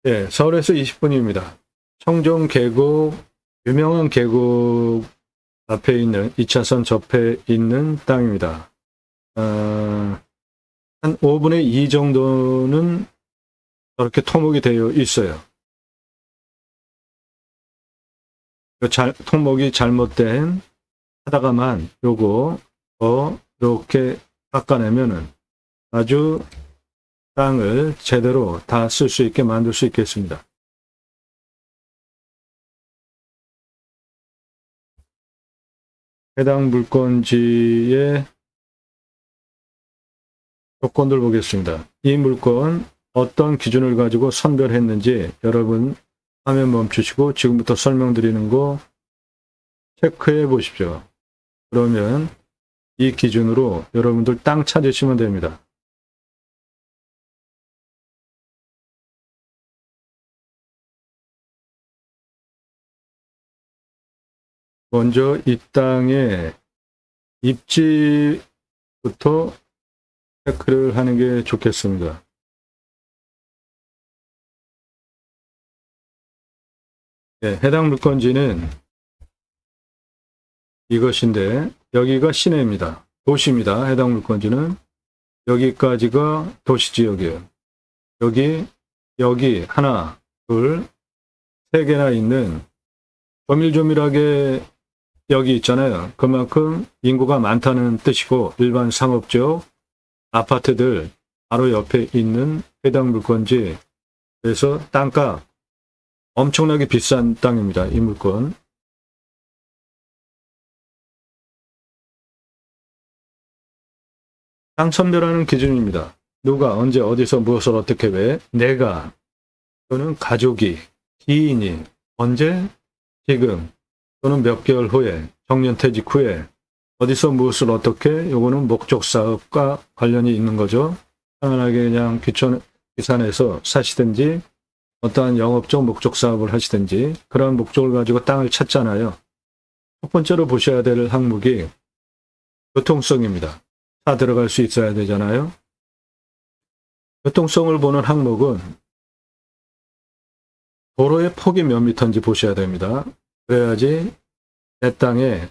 예, 서울에서 20분입니다. 청정 계곡, 유명한 계곡 앞에 있는 2차선 접해 있는 땅입니다. 한 5분의 2 정도는 저렇게 토목이 되어 있어요. 토목이 잘못된 하다가만 요거 이렇게 깎아내면은 아주 땅을 제대로 다 쓸 수 있게 만들 수 있겠습니다. 해당 물건지의 조건들 보겠습니다. 이 물건 어떤 기준을 가지고 선별했는지 여러분 화면 멈추시고 지금부터 설명드리는 거 체크해 보십시오. 그러면 이 기준으로 여러분들 땅 찾으시면 됩니다. 먼저 이 땅의 입지부터 체크를 하는 게 좋겠습니다. 해당 물건지는 이것인데 여기가 시내입니다. 도시입니다. 해당 물건지는 여기까지가 도시지역이에요. 여기 하나, 둘, 세 개나 있는 조밀조밀하게 여기 있잖아요. 그만큼 인구가 많다는 뜻이고 일반 상업지역 아파트들 바로 옆에 있는 해당 물건지 그래서 땅값 엄청나게 비싼 땅입니다. 이 물건. 땅 선별하는 기준입니다. 누가 언제 어디서 무엇을 어떻게 왜 내가 또는 가족이 지인이 언제 지금 또는 몇 개월 후에 정년퇴직 후에 어디서 무엇을 어떻게 요거는 목적 사업과 관련이 있는 거죠. 편안하게 그냥 귀산해서 사시든지 어떠한 영업적 목적 사업을 하시든지 그런 목적을 가지고 땅을 찾잖아요. 첫 번째로 보셔야 될 항목이 교통성입니다. 차 들어갈 수 있어야 되잖아요. 교통성을 보는 항목은 도로의 폭이 몇 미터인지 보셔야 됩니다. 그래야지 내 땅에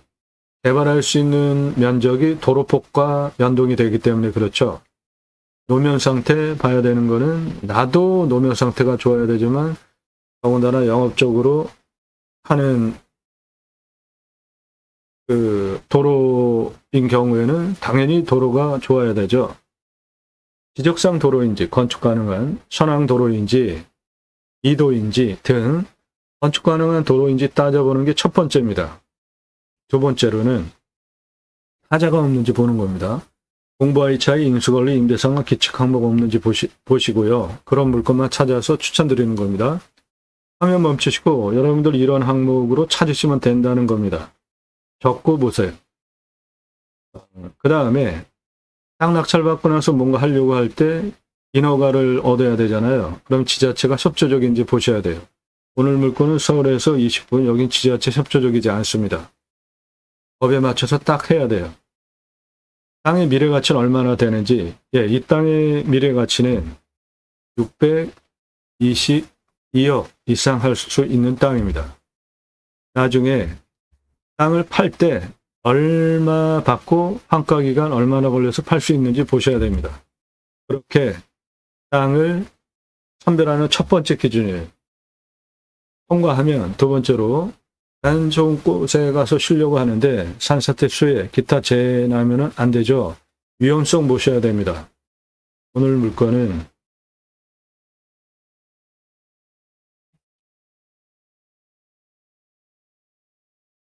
개발할 수 있는 면적이 도로폭과 연동이 되기 때문에 그렇죠. 노면 상태 봐야 되는 거는 나도 노면 상태가 좋아야 되지만 더군다나 영업적으로 하는 그 도로인 경우에는 당연히 도로가 좋아야 되죠. 지적상 도로인지 건축 가능한 선항 도로인지 이도인지 등 건축 가능한 도로인지 따져보는 게 첫 번째입니다. 두 번째로는 하자가 없는지 보는 겁니다. 공부와의 차이, 인수권리, 임대상과 기칙 항목 없는지 보시고요. 그런 물건만 찾아서 추천드리는 겁니다. 화면 멈추시고 여러분들 이런 항목으로 찾으시면 된다는 겁니다. 적고 보세요. 그 다음에 땅 낙찰받고 나서 뭔가 하려고 할 때 인허가를 얻어야 되잖아요. 그럼 지자체가 협조적인지 보셔야 돼요. 오늘 물건은 서울에서 20분, 여긴 지자체 협조적이지 않습니다. 법에 맞춰서 딱 해야 돼요. 땅의 미래가치는 얼마나 되는지, 이 땅의 미래가치는 622억 이상 할 수 있는 땅입니다. 나중에 땅을 팔 때 얼마 받고 환가기간 얼마나 걸려서 팔 수 있는지 보셔야 됩니다. 그렇게 땅을 선별하는 첫 번째 기준이에요. 통과하면 두 번째로 난 좋은 곳에 가서 쉬려고 하는데 산사태 수해 기타 재해 나면은 안 되죠. 위험성 보셔야 됩니다. 오늘 물건은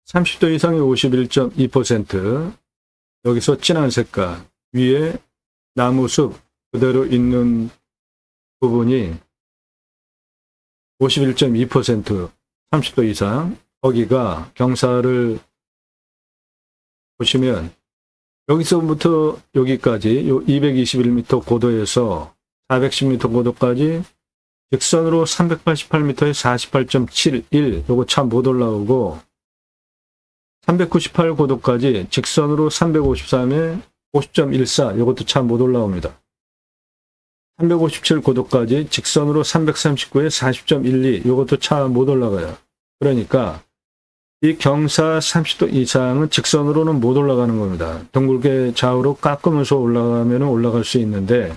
(30도) 이상의 51.2%, 여기서 진한 색깔, 위에 나무숲 그대로 있는 부분이 51.2%, 30도 이상, 거기가 경사를 보시면 여기서부터 여기까지 요 221m 고도에서 410m 고도까지 직선으로 388m에 48.71, 요거 참 못 올라오고 398 고도까지 직선으로 353에 50.14, 요것도 참 못 올라옵니다. 357 고도까지 직선으로 339에 40.12, 요것도 참 못 올라가요. 그러니까 이 경사 30도 이상은 직선으로는 못 올라가는 겁니다. 둥글게 좌우로 깎으면서 올라가면 올라갈 수 있는데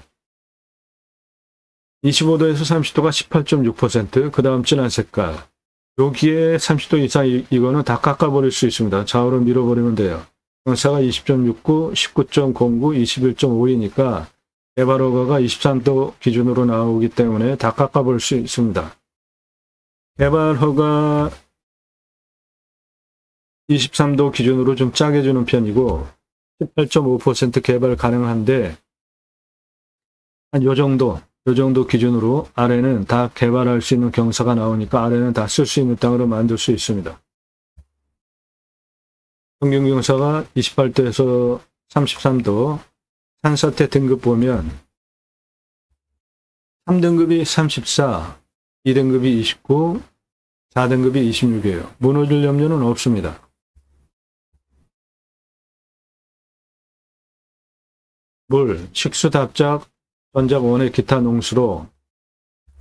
25도에서 30도가 18.6%, 그 다음 진한 색깔, 여기에 30도 이상 이거는 다 깎아버릴 수 있습니다. 좌우로 밀어버리면 돼요. 경사가 20.69, 19.09, 21.5이니까 개발허가가 23도 기준으로 나오기 때문에 다 깎아버릴 수 있습니다. 개발허가 23도 기준으로 좀 짜게 주는 편이고 18.5% 개발 가능한데 한 요 정도 기준으로 아래는 다 개발할 수 있는 경사가 나오니까 아래는 다 쓸 수 있는 땅으로 만들 수 있습니다. 평균 경사가 28도에서 33도, 산사태 등급 보면 3등급이 34, 2등급이 29, 4등급이 26이에요. 무너질 염려는 없습니다. 물, 식수, 답작, 전작, 원액, 기타 농수로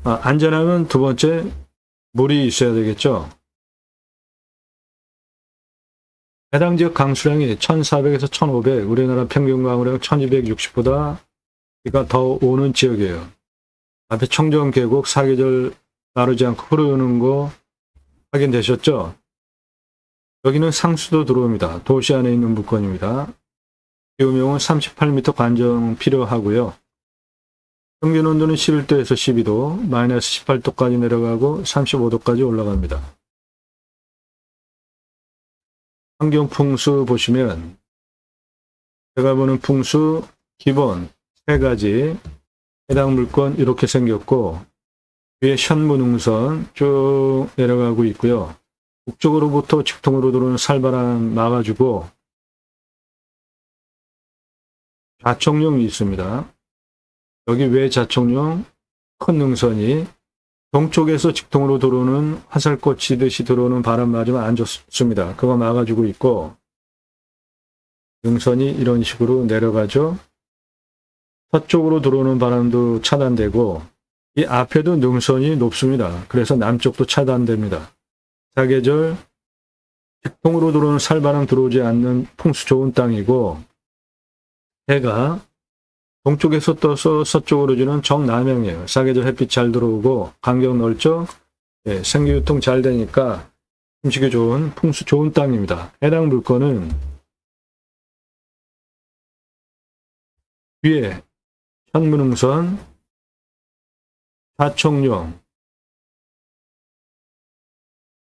안전하면 두 번째 물이 있어야 되겠죠. 해당 지역 강수량이 1400에서 1500, 우리나라 평균 강우량 1260보다 비가 더 오는 지역이에요. 앞에 청정 계곡 사계절 나르지 않고 흐르는 거 확인되셨죠? 여기는 상수도 들어옵니다. 도시 안에 있는 물건입니다. 기후명은 38m 관정 필요하고요. 평균 온도는 11도에서 12도, 마이너스 18도까지 내려가고 35도까지 올라갑니다. 환경 풍수 보시면 제가 보는 풍수 기본 3가지 해당 물건 이렇게 생겼고 위에 현무능선 쭉 내려가고 있고요. 북쪽으로부터 직통으로 들어오는 살바람 막아주고 좌청룡이 있습니다. 여기 외 좌청룡 큰 능선이 동쪽에서 직통으로 들어오는 화살꽃 치듯이 들어오는 바람 맞으면 안 좋습니다. 그거 막아주고 있고 능선이 이런 식으로 내려가죠. 서쪽으로 들어오는 바람도 차단되고 이 앞에도 능선이 높습니다. 그래서 남쪽도 차단됩니다. 사계절 직통으로 들어오는 살바람 들어오지 않는 풍수 좋은 땅이고 해가 동쪽에서 떠서 서쪽으로 지는 정남향이에요. 사계절 햇빛 잘 들어오고 간격 넓죠. 예, 생기유통 잘 되니까 음식이 좋은 풍수 좋은 땅입니다. 해당 물건은 위에 현무능선, 좌청룡,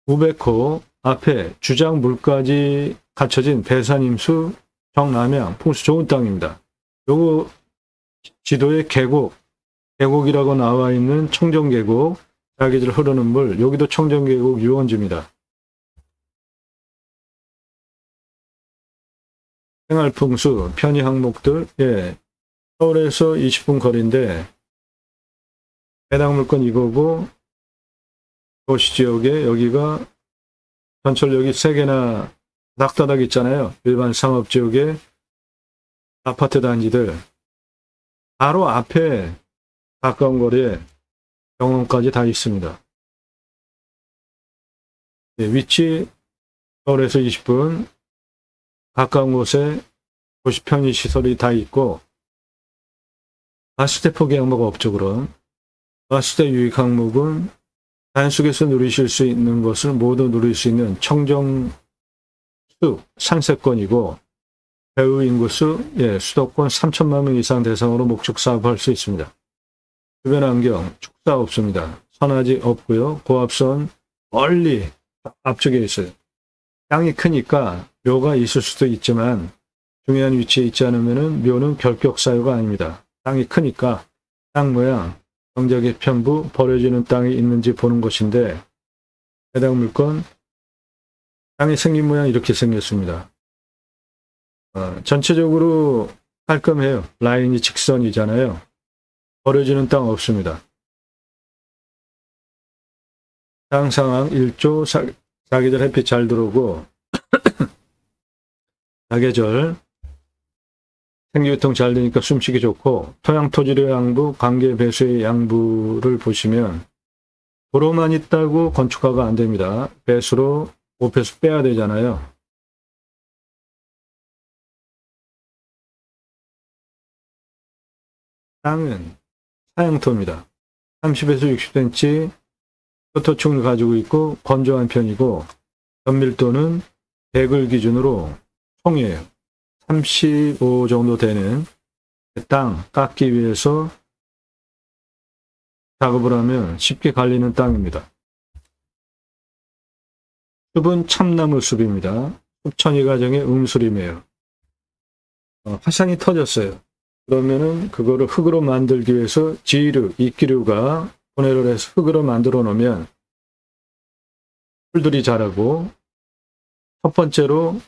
우백호 앞에 주장물까지 갖춰진 배산임수, 정남향 풍수 좋은 땅입니다. 요거 지도에 계곡이라고 나와 있는 청정계곡, 사계절 흐르는 물, 여기도 청정계곡 유원지입니다. 생활풍수, 편의 항목들, 예, 서울에서 20분 거리인데 해당 물건 이거고 도시지역에 여기가 전철역이 3개나 낙다닥 있잖아요. 일반 상업지역에 아파트 단지들 바로 앞에 가까운 거리에 병원까지 다 있습니다. 네, 위치 서울에서 20분 가까운 곳에 도시 편의시설이 다 있고 가스대 포기 항목 없죠. 그럼 가스대 유익 항목은 자연 속에서 누리실 수 있는 것을 모두 누릴 수 있는 청정숲 산세권이고 배후 인구수 수도권 3천만 명 이상 대상으로 목적 사업할 수 있습니다. 주변 환경 축사 없습니다. 선화지 없고요. 고압선 멀리 앞쪽에 있어요. 땅이 크니까 묘가 있을 수도 있지만 중요한 위치에 있지 않으면 묘는 결격 사유가 아닙니다. 땅이 크니까 땅 모양, 경작의 편부, 버려지는 땅이 있는지 보는 것인데 해당 물건 땅의 생긴 모양 이렇게 생겼습니다. 전체적으로 깔끔해요. 라인이 직선이잖아요. 버려지는 땅 없습니다. 땅 상황 1조, 사계절 햇빛 잘 들어오고 사계절 생기유통 잘 되니까 숨쉬기 좋고 토양 토질의 양부, 관계 배수의 양부를 보시면 도로만 있다고 건축화가 안 됩니다. 배수로 오폐수 빼야 되잖아요. 땅은 사양토입니다. 30에서 60cm 토토층을 가지고 있고 건조한 편이고 전밀도는 100을 기준으로 총이에요. 35 정도 되는 땅 깎기 위해서 작업을 하면 쉽게 갈리는 땅입니다. 숲은 참나무 숲입니다. 숲천이 가정의 음수림이에요. 화산이 터졌어요. 그러면은 그거를 흙으로 만들기 위해서 지류, 이끼류가 분해를 해서 흙으로 만들어 놓으면 풀들이 자라고 첫 번째로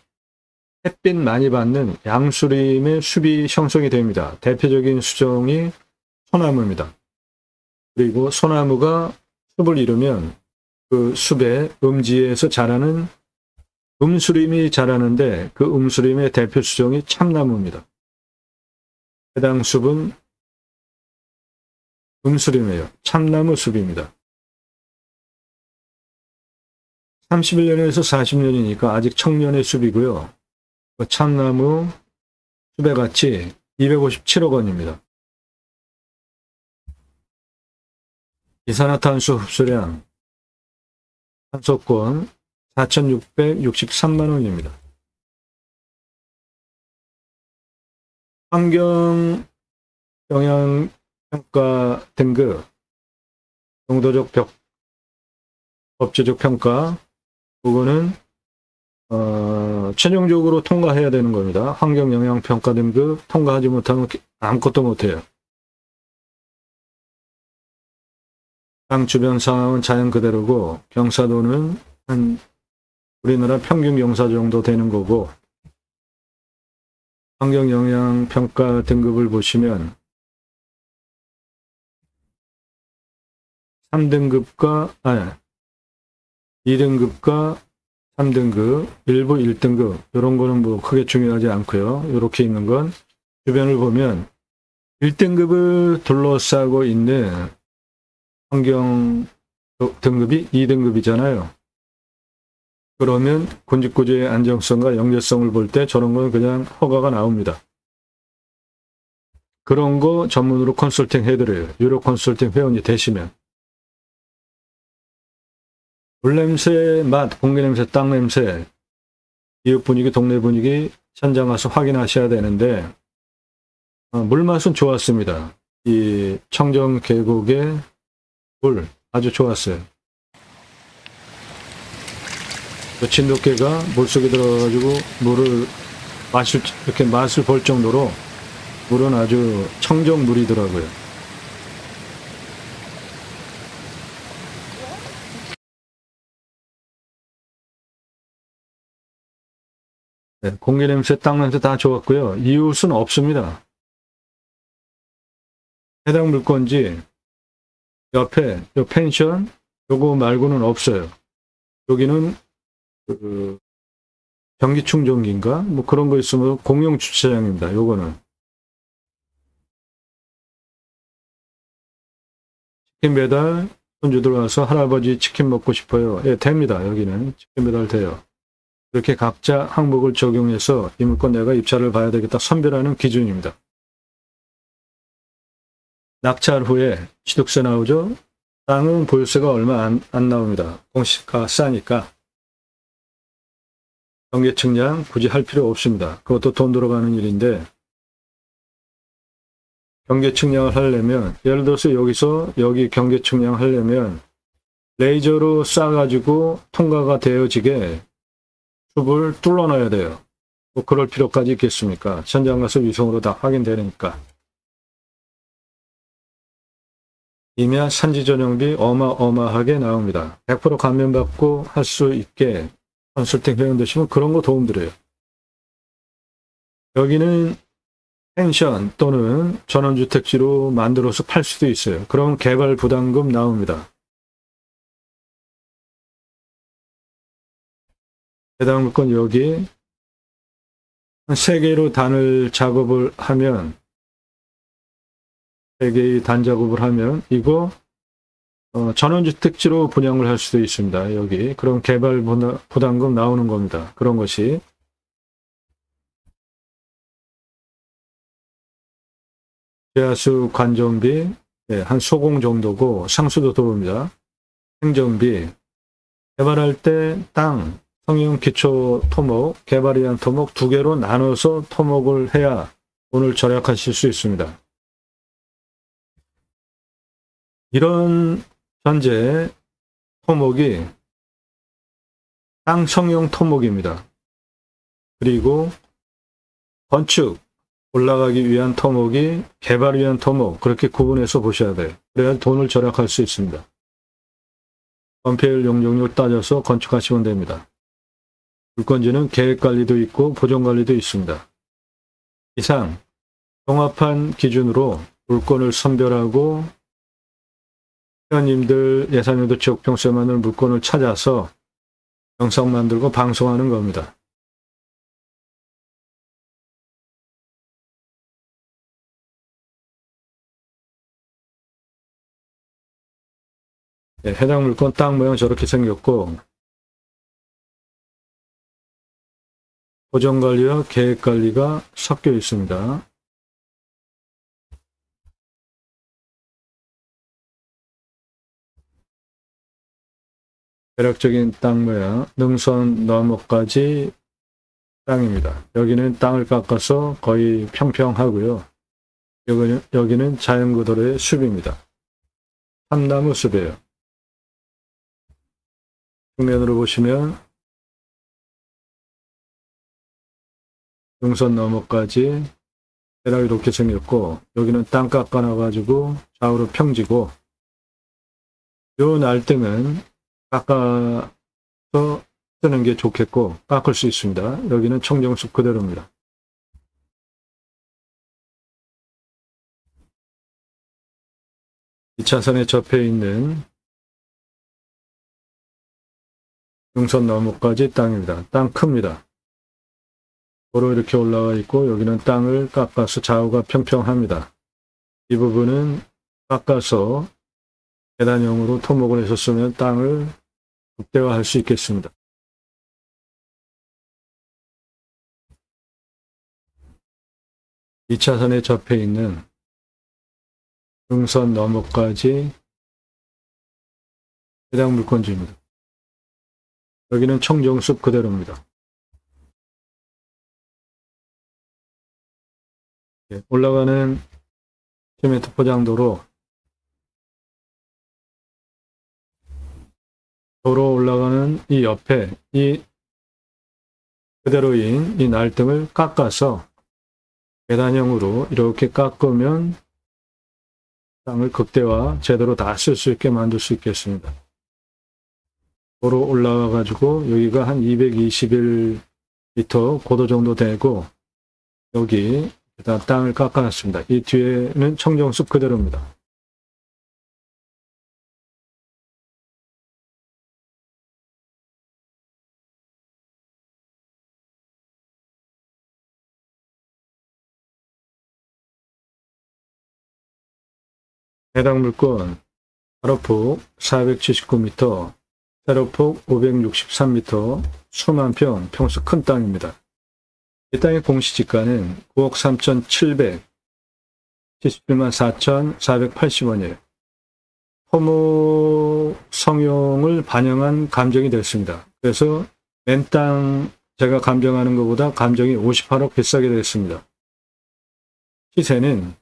햇빛 많이 받는 양수림의 숲이 형성이 됩니다. 대표적인 수종이 소나무입니다. 그리고 소나무가 숲을 이루면 그 숲의 음지에서 자라는 음수림이 자라는데 그 음수림의 대표 수종이 참나무입니다. 해당 숲은 음수림이에요. 참나무 숲입니다. 31년에서 40년이니까 아직 청년의 숲이고요. 참나무 숲의 가치 257억 원입니다. 이산화탄소 흡수량 탄소권 4,663만 원입니다. 환경 영향 평가 등급, 용도적 법제적 평가, 그거는 최종적으로 통과해야 되는 겁니다. 환경 영향 평가 등급 통과하지 못하면 아무것도 못해요. 땅 주변 상황은 자연 그대로고 경사도는 한 우리나라 평균 경사 정도 되는 거고, 환경 영향 평가 등급을 보시면 3등급과 2등급과 3등급, 일부 1등급 이런 거는 뭐 크게 중요하지 않고요. 이렇게 있는 건 주변을 보면 1등급을 둘러싸고 있는 환경 등급이 2등급이잖아요. 그러면 군집구조의 안정성과 연결성을 볼 때 저런 건 그냥 허가가 나옵니다. 그런 거 전문으로 컨설팅 해드려요. 유료 컨설팅 회원이 되시면. 물냄새, 맛, 공기냄새, 땅냄새, 이웃 분위기, 동네 분위기 현장 가서 확인하셔야 되는데 물맛은 좋았습니다. 이 청정 계곡의 물 아주 좋았어요. 진돗개가 물속에 들어가지고 물을 이렇게 맛을 볼 정도로 물은 아주 청정 물이더라고요. 네, 공기 냄새, 땅 냄새 다 좋았고요. 이웃은 없습니다. 해당 물건지 옆에 요 펜션 요거 말고는 없어요. 여기는 전기 충전기인가 뭐 그런 거 있으면 공용 주차장입니다. 요거는 치킨 배달, 손주 들어와서 할아버지 치킨 먹고 싶어요. 예, 됩니다. 여기는 치킨 배달 돼요. 이렇게 각자 항목을 적용해서 이 물건 내가 입찰을 봐야 되겠다 선별하는 기준입니다. 낙찰 후에 취득세 나오죠. 땅은 보유세가 얼마 안 나옵니다. 공시가 싸니까. 경계 측량 굳이 할 필요 없습니다. 그것도 돈 들어가는 일인데, 경계 측량을 하려면 예를 들어서 여기 경계 측량 하려면 레이저로 쏴가지고 통과가 되어지게 숲을 뚫어놔야 돼요. 뭐 그럴 필요까지 있겠습니까? 현장 가서 위성으로 다 확인되니까. 임야 산지 전용비 어마어마하게 나옵니다. 100% 감면받고 할 수 있게 컨설팅 회원 되시면 그런 거 도움드려요. 여기는 펜션 또는 전원주택지로 만들어서 팔 수도 있어요. 그럼 개발 부담금 나옵니다. 해당 물건 여기 한 3개로 단을 작업을 하면 3개의 단 작업을 하면 이거 전원주택지로 분양을 할 수도 있습니다. 여기 그럼 개발 부담금 나오는 겁니다. 그런 것이 지하수 관정비 한 소공 정도고 상수도 들어옵니다. 행정비 개발할 때 땅 성형 기초 토목 개발에 의한 토목 2개로 나눠서 토목을 해야 돈을 절약하실 수 있습니다. 이런 현재 토목이 땅 성형 토목입니다. 그리고 건축 올라가기 위한 토목이 개발 위한 토목 그렇게 구분해서 보셔야 돼요. 그래야 돈을 절약할 수 있습니다. 건폐율 용적률 따져서 건축하시면 됩니다. 물건지는 계획관리도 있고 보존관리도 있습니다. 이상 종합한 기준으로 물건을 선별하고 회원님들, 예산님들 지역평수에 맞는 물건을 찾아서 영상 만들고 방송하는 겁니다. 해당 물건 땅 모양 저렇게 생겼고 고정관리와 계획관리가 섞여 있습니다. 대략적인 땅 모양, 능선 너머까지 땅입니다. 여기는 땅을 깎아서 거의 평평하고요. 여기는 자연구도로의 숲입니다. 참나무 숲이에요. 측면으로 보시면 능선 너머까지 대략 이렇게 생겼고, 여기는 땅 깎아놔가지고 좌우로 평지고, 요 날등은 깎아서 쓰는 게 좋겠고 깎을 수 있습니다. 여기는 청정숲 그대로입니다. 이 차선에 접해 있는 능선 너머까지 땅입니다. 땅 큽니다. 도로 이렇게 올라와 있고 여기는 땅을 깎아서 좌우가 평평합니다. 이 부분은 깎아서 계단형으로 토목을 해서 쓰면 땅을 극대화할 수 있겠습니다. 이 차선에 접해 있는 능선 너머까지 해당 물건지입니다. 여기는 청정숲 그대로입니다. 올라가는 시멘트 포장도로, 도로 올라가는 이 옆에 이 그대로인 이 날등을 깎아서 계단형으로 이렇게 깎으면 땅을 극대화 제대로 다 쓸 수 있게 만들 수 있겠습니다. 도로 올라와 가지고 여기가 한 221m 고도 정도 되고 여기 일단 땅을 깎아놨습니다. 이 뒤에는 청정숲 그대로입니다. 해당 물건 가로폭 479m, 세로폭 563m, 수만 평, 평수 큰 땅입니다. 이 땅의 공시지가는 9억 3,777만 4,480원이에요. 토목 성용을 반영한 감정이 됐습니다. 그래서 맨 땅 제가 감정하는 것보다 감정이 58억 비싸게 됐습니다. 시세는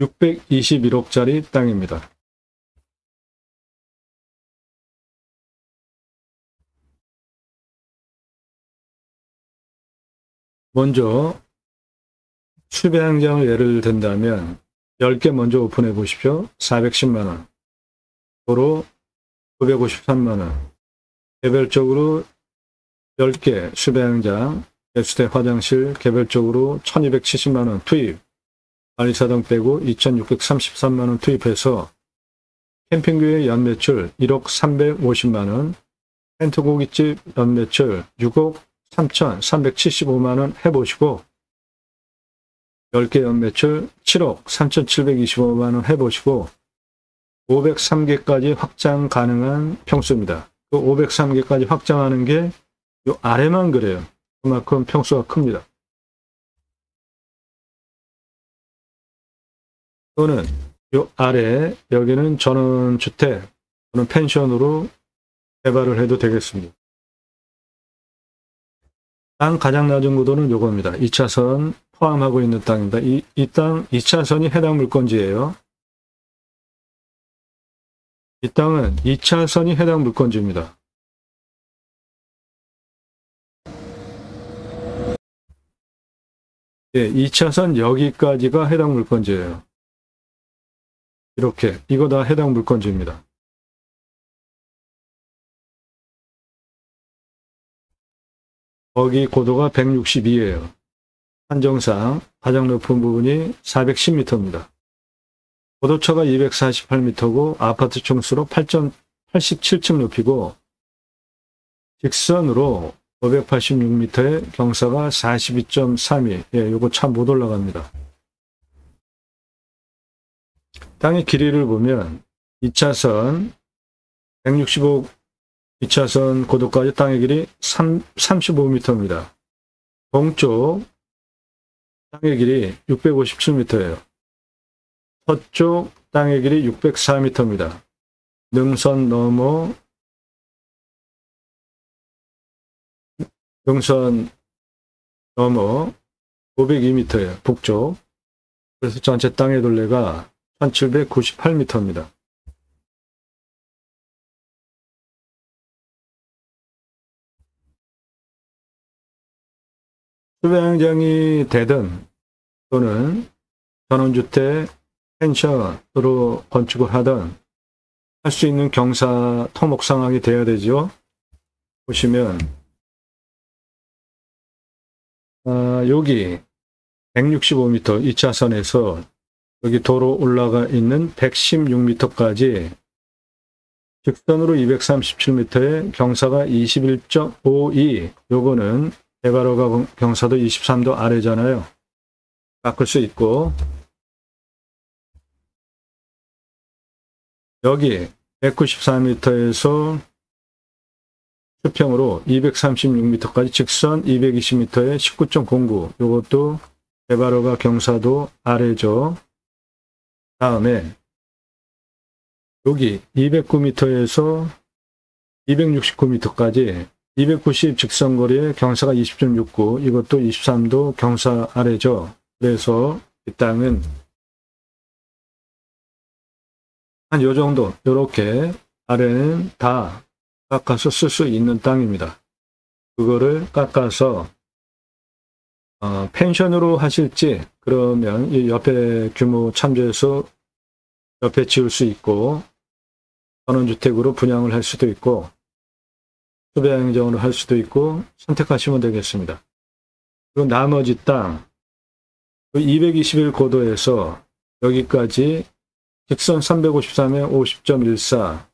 621억짜리 땅입니다. 먼저 수배양장을 예를 든다면 10개 먼저 오픈해 보십시오. 410만원, 도로 953만원, 개별적으로 10개 수배양장, 개수대 화장실 개별적으로 1270만원 투입, 관리사당 빼고 2633만원 투입해서 캠핑교회 연매출 1억 350만원, 텐트고깃집 연매출 6억 3,375만원 해보시고 10개 연매출 7억 3,725만원 해보시고 503개까지 확장 가능한 평수입니다. 그 503개까지 확장하는 게 요 아래만 그래요. 그만큼 평수가 큽니다. 또는 요 아래 여기는 전원주택 또는 펜션으로 개발을 해도 되겠습니다. 땅 가장 낮은 구도는 요겁니다. 2차선 포함하고 있는 땅입니다. 이 땅 2차선이 해당 물건지예요. 이 땅은 2차선이 해당 물건지입니다. 예, 2차선 여기까지가 해당 물건지예요. 이렇게 이거 다 해당 물건지입니다. 거기 고도가 162예요. 한정상 가장 높은 부분이 410m입니다. 고도차가 248m고 아파트 총수로 87층 높이고 직선으로 586m에 경사가 42.32. 예, 요거 참 못 올라갑니다. 땅의 길이를 보면 2차선 165 2차선 고도까지 땅의 길이 35m입니다. 동쪽 땅의 길이 657m예요. 서쪽 땅의 길이 604m입니다. 능선 넘어 능선 넘어 502m예요. 북쪽. 그래서 전체 땅의 둘레가 1798m입니다. 수배양장이 되든 또는 전원주택 펜션으로 건축을 하든 할 수 있는 경사 토목 상황이 돼야 되죠. 보시면 여기 165m 2차선에서 여기 도로 올라가 있는 116m까지 직선으로 237m에 경사가 21.52. 요거는 대바로가 경사도 23도 아래잖아요. 깎을 수 있고, 여기 194m에서 수평으로 236m까지 직선 220m에 19.09. 요것도 대바로가 경사도 아래죠. 다음에 여기 209m에서 269m까지 290 직선거리에 경사가 20.69. 이것도 23도 경사 아래죠. 그래서 이 땅은 한 요 정도, 요렇게 아래는 다 깎아서 쓸 수 있는 땅입니다. 그거를 깎아서 펜션으로 하실지, 그러면 이 옆에 규모 참조해서 옆에 지을 수 있고, 전원주택으로 분양을 할 수도 있고, 수배양정으로 할 수도 있고, 선택하시면 되겠습니다. 그리고 나머지 땅, 221 고도에서 여기까지 직선 353에 50.14,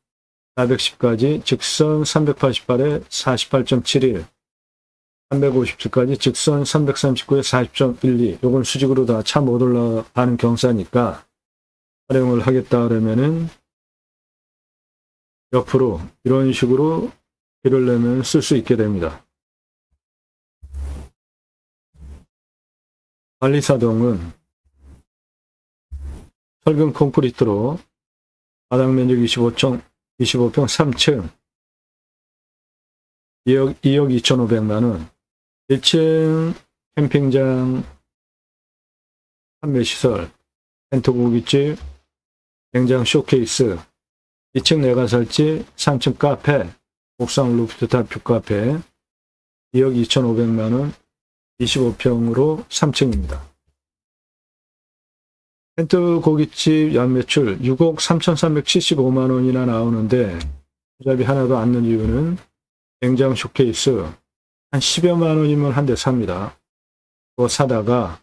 410까지 직선 388에 48.71, 357까지 직선 339에 40.12. 요건 수직으로 다 차 못 올라가는 경사니까 활용을 하겠다 그러면은 옆으로 이런 식으로 길을 내면 쓸 수 있게 됩니다. 관리사동은 철근 콘크리트로 바닥 면적 25평 3층 2억 2,500만원 1층 캠핑장 판매시설 텐트 고깃집 냉장 쇼케이스 2층 내과설집 3층 카페 옥상 루프탑 뷰카페 2억 2,500만원 25평으로 3층입니다. 텐트 고깃집 연매출 6억 3,375만원이나 나오는데 투잡이 하나도 안 넣는 이유는 냉장 쇼케이스 한 10여만원이면 한 대 삽니다. 그거 사다가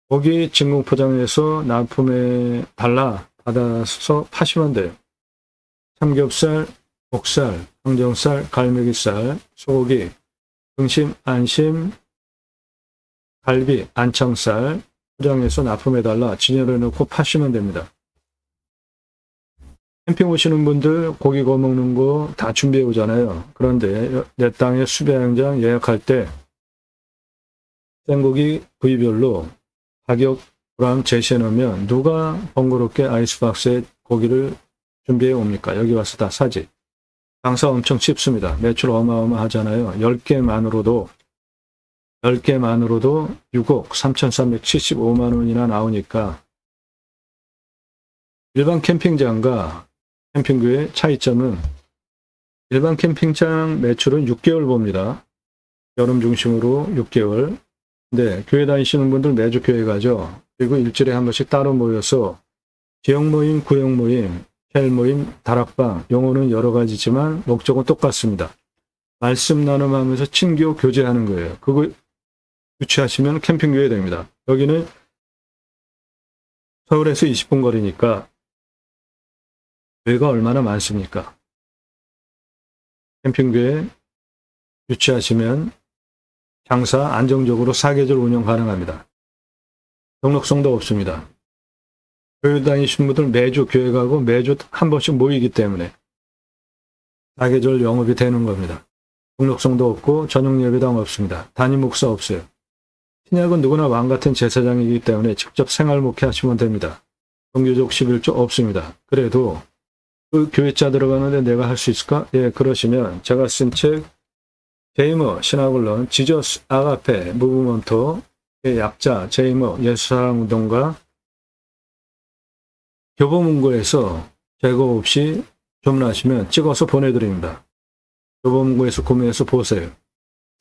거기 진공 포장해서 납품에 받아서 파시면 돼요. 삼겹살, 목살, 항정살, 갈매기살, 소고기, 등심, 안심, 갈비, 안창살 포장해서 납품해달라 진열해 놓고 파시면 됩니다. 캠핑 오시는 분들 고기 구워 먹는 거 다 준비해 오잖아요. 그런데 내 땅에 수배양장 예약할 때 생고기 부위별로 가격 그램 제시해 놓으면 누가 번거롭게 아이스박스에 고기를 준비해 옵니까? 여기 와서 다 사지. 장사 엄청 쉽습니다. 매출 어마어마하잖아요. 10개만으로도 6억 3,375만원이나 나오니까 일반 캠핑장과 캠핑교의 차이점은 일반 캠핑장 매출은 6개월 봅니다. 여름 중심으로 6개월. 근데 교회 다니시는 분들 매주 교회 가죠. 그리고 일주일에 한 번씩 따로 모여서 지역 모임, 구역 모임, 헬 모임, 다락방, 용어는 여러 가지지만 목적은 똑같습니다. 말씀 나눔하면서 친교 교제하는 거예요. 그거 유치하시면 캠핑교회 됩니다. 여기는 서울에서 20분 거리니까 교회가 얼마나 많습니까? 캠핑교회 유치하시면 장사 안정적으로 사계절 운영 가능합니다. 등록성도 없습니다. 교회 다니시는 분들 매주 교회 가고 매주 한 번씩 모이기 때문에 사계절 영업이 되는 겁니다. 등록성도 없고 전용 예배당 없습니다. 담임 목사 없어요. 신약은 누구나 왕같은 제사장이기 때문에 직접 생활 목회하시면 됩니다. 종교적 11조 없습니다. 그래도 그 교회자 들어가는데 내가 할 수 있을까? 예, 그러시면 제가 쓴 책 제이머 신학을론 지저스 아가페 무브먼토의 약자 제이머 예수사랑운동가 교보문고에서 재고 없이 주문하시면 찍어서 보내드립니다. 교보문고에서 구매해서 보세요.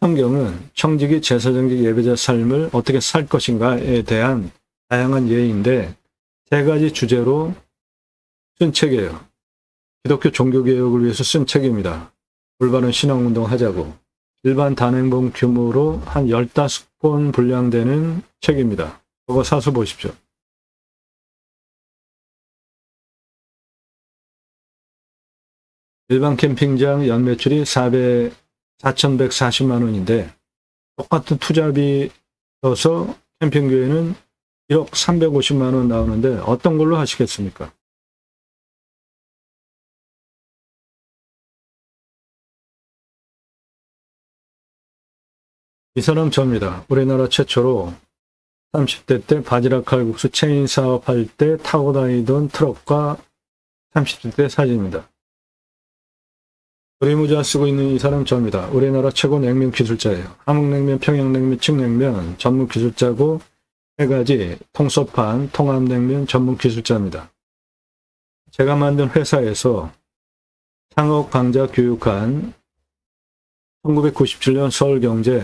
성경은 청지기 제사장직 예배자 삶을 어떻게 살 것인가에 대한 다양한 예인데 세 가지 주제로 쓴 책이에요. 기독교 종교개혁을 위해서 쓴 책입니다. 올바른 신앙운동 하자고. 일반 단행본 규모로 한 15권 분량되는 책입니다. 그거 사서 보십시오. 일반 캠핑장 연매출이 4,140만 원인데 똑같은 투자비 넣어서 캠핑교회는 1억 350만 원 나오는데 어떤 걸로 하시겠습니까? 이 사람 접니다. 우리나라 최초로 30대 때 바지락 칼국수 체인 사업할 때 타고 다니던 트럭과 30대 때 사진입니다. 조리모자 쓰고 있는 이 사람 접니다. 우리나라 최고 냉면 기술자예요. 함흥냉면, 평양냉면, 칡냉면 전문 기술자고 3가지 통소판, 통합냉면 전문 기술자입니다. 제가 만든 회사에서 창업 강좌 교육한 1997년 서울경제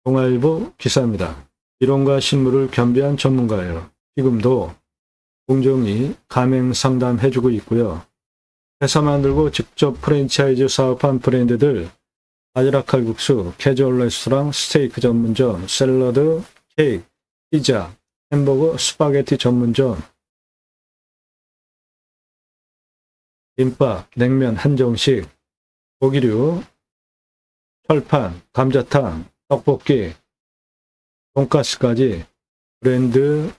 동아일보 기사입니다. 이론과 실무를 겸비한 전문가예요. 지금도 공정히 가맹 상담해주고 있고요. 회사 만들고 직접 프랜차이즈 사업한 브랜드들 바지락 칼국수, 캐주얼 레스토랑, 스테이크 전문점, 샐러드, 케이크, 피자, 햄버거, 스파게티 전문점, 김밥, 냉면 한정식, 고기류, 철판, 감자탕, 떡볶이, 돈가스까지 브랜드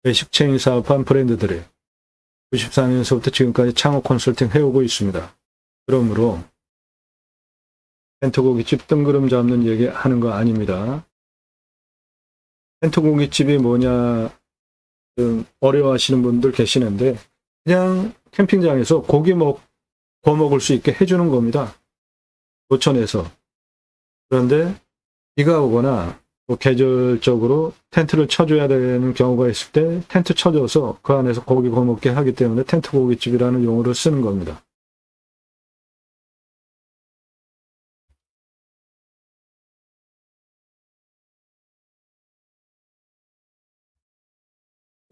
외식 체인 사업한 브랜드들이 94년서부터 지금까지 창업 컨설팅 해오고 있습니다. 그러므로 텐트고깃집 뜬구름 잡는 얘기 하는 거 아닙니다. 텐트고깃집이 뭐냐 좀 어려워하시는 분들 계시는데 그냥 캠핑장에서 고기 구워 먹을 수 있게 해주는 겁니다. 도천에서. 그런데 비가 오거나 뭐 계절적으로 텐트를 쳐줘야 되는 경우가 있을 때 텐트 쳐줘서 그 안에서 고기 구워 먹게 하기 때문에 텐트 고깃집이라는 용어를 쓰는 겁니다.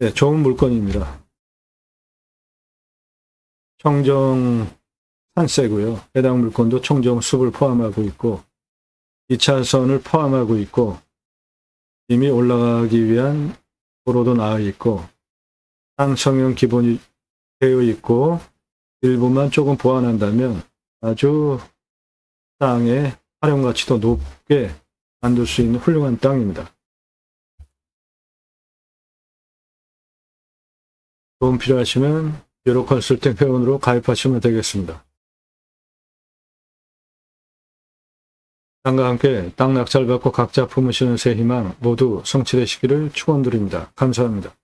네, 좋은 물건입니다. 청정 산세고요. 해당 물건도 청정 숲을 포함하고 있고 2차선을 포함하고 있고 이미 올라가기 위한 도로도 나와 있고 땅 성형 기본이 되어 있고 일부만 조금 보완한다면 아주 땅의 활용 가치도 높게 만들 수 있는 훌륭한 땅입니다. 도움 필요하시면 유로 컨설팅 회원으로 가입하시면 되겠습니다. 땅과 함께 땅 낙찰받고 각자 품으시는 새 희망 모두 성취되시기를 축원드립니다. 감사합니다.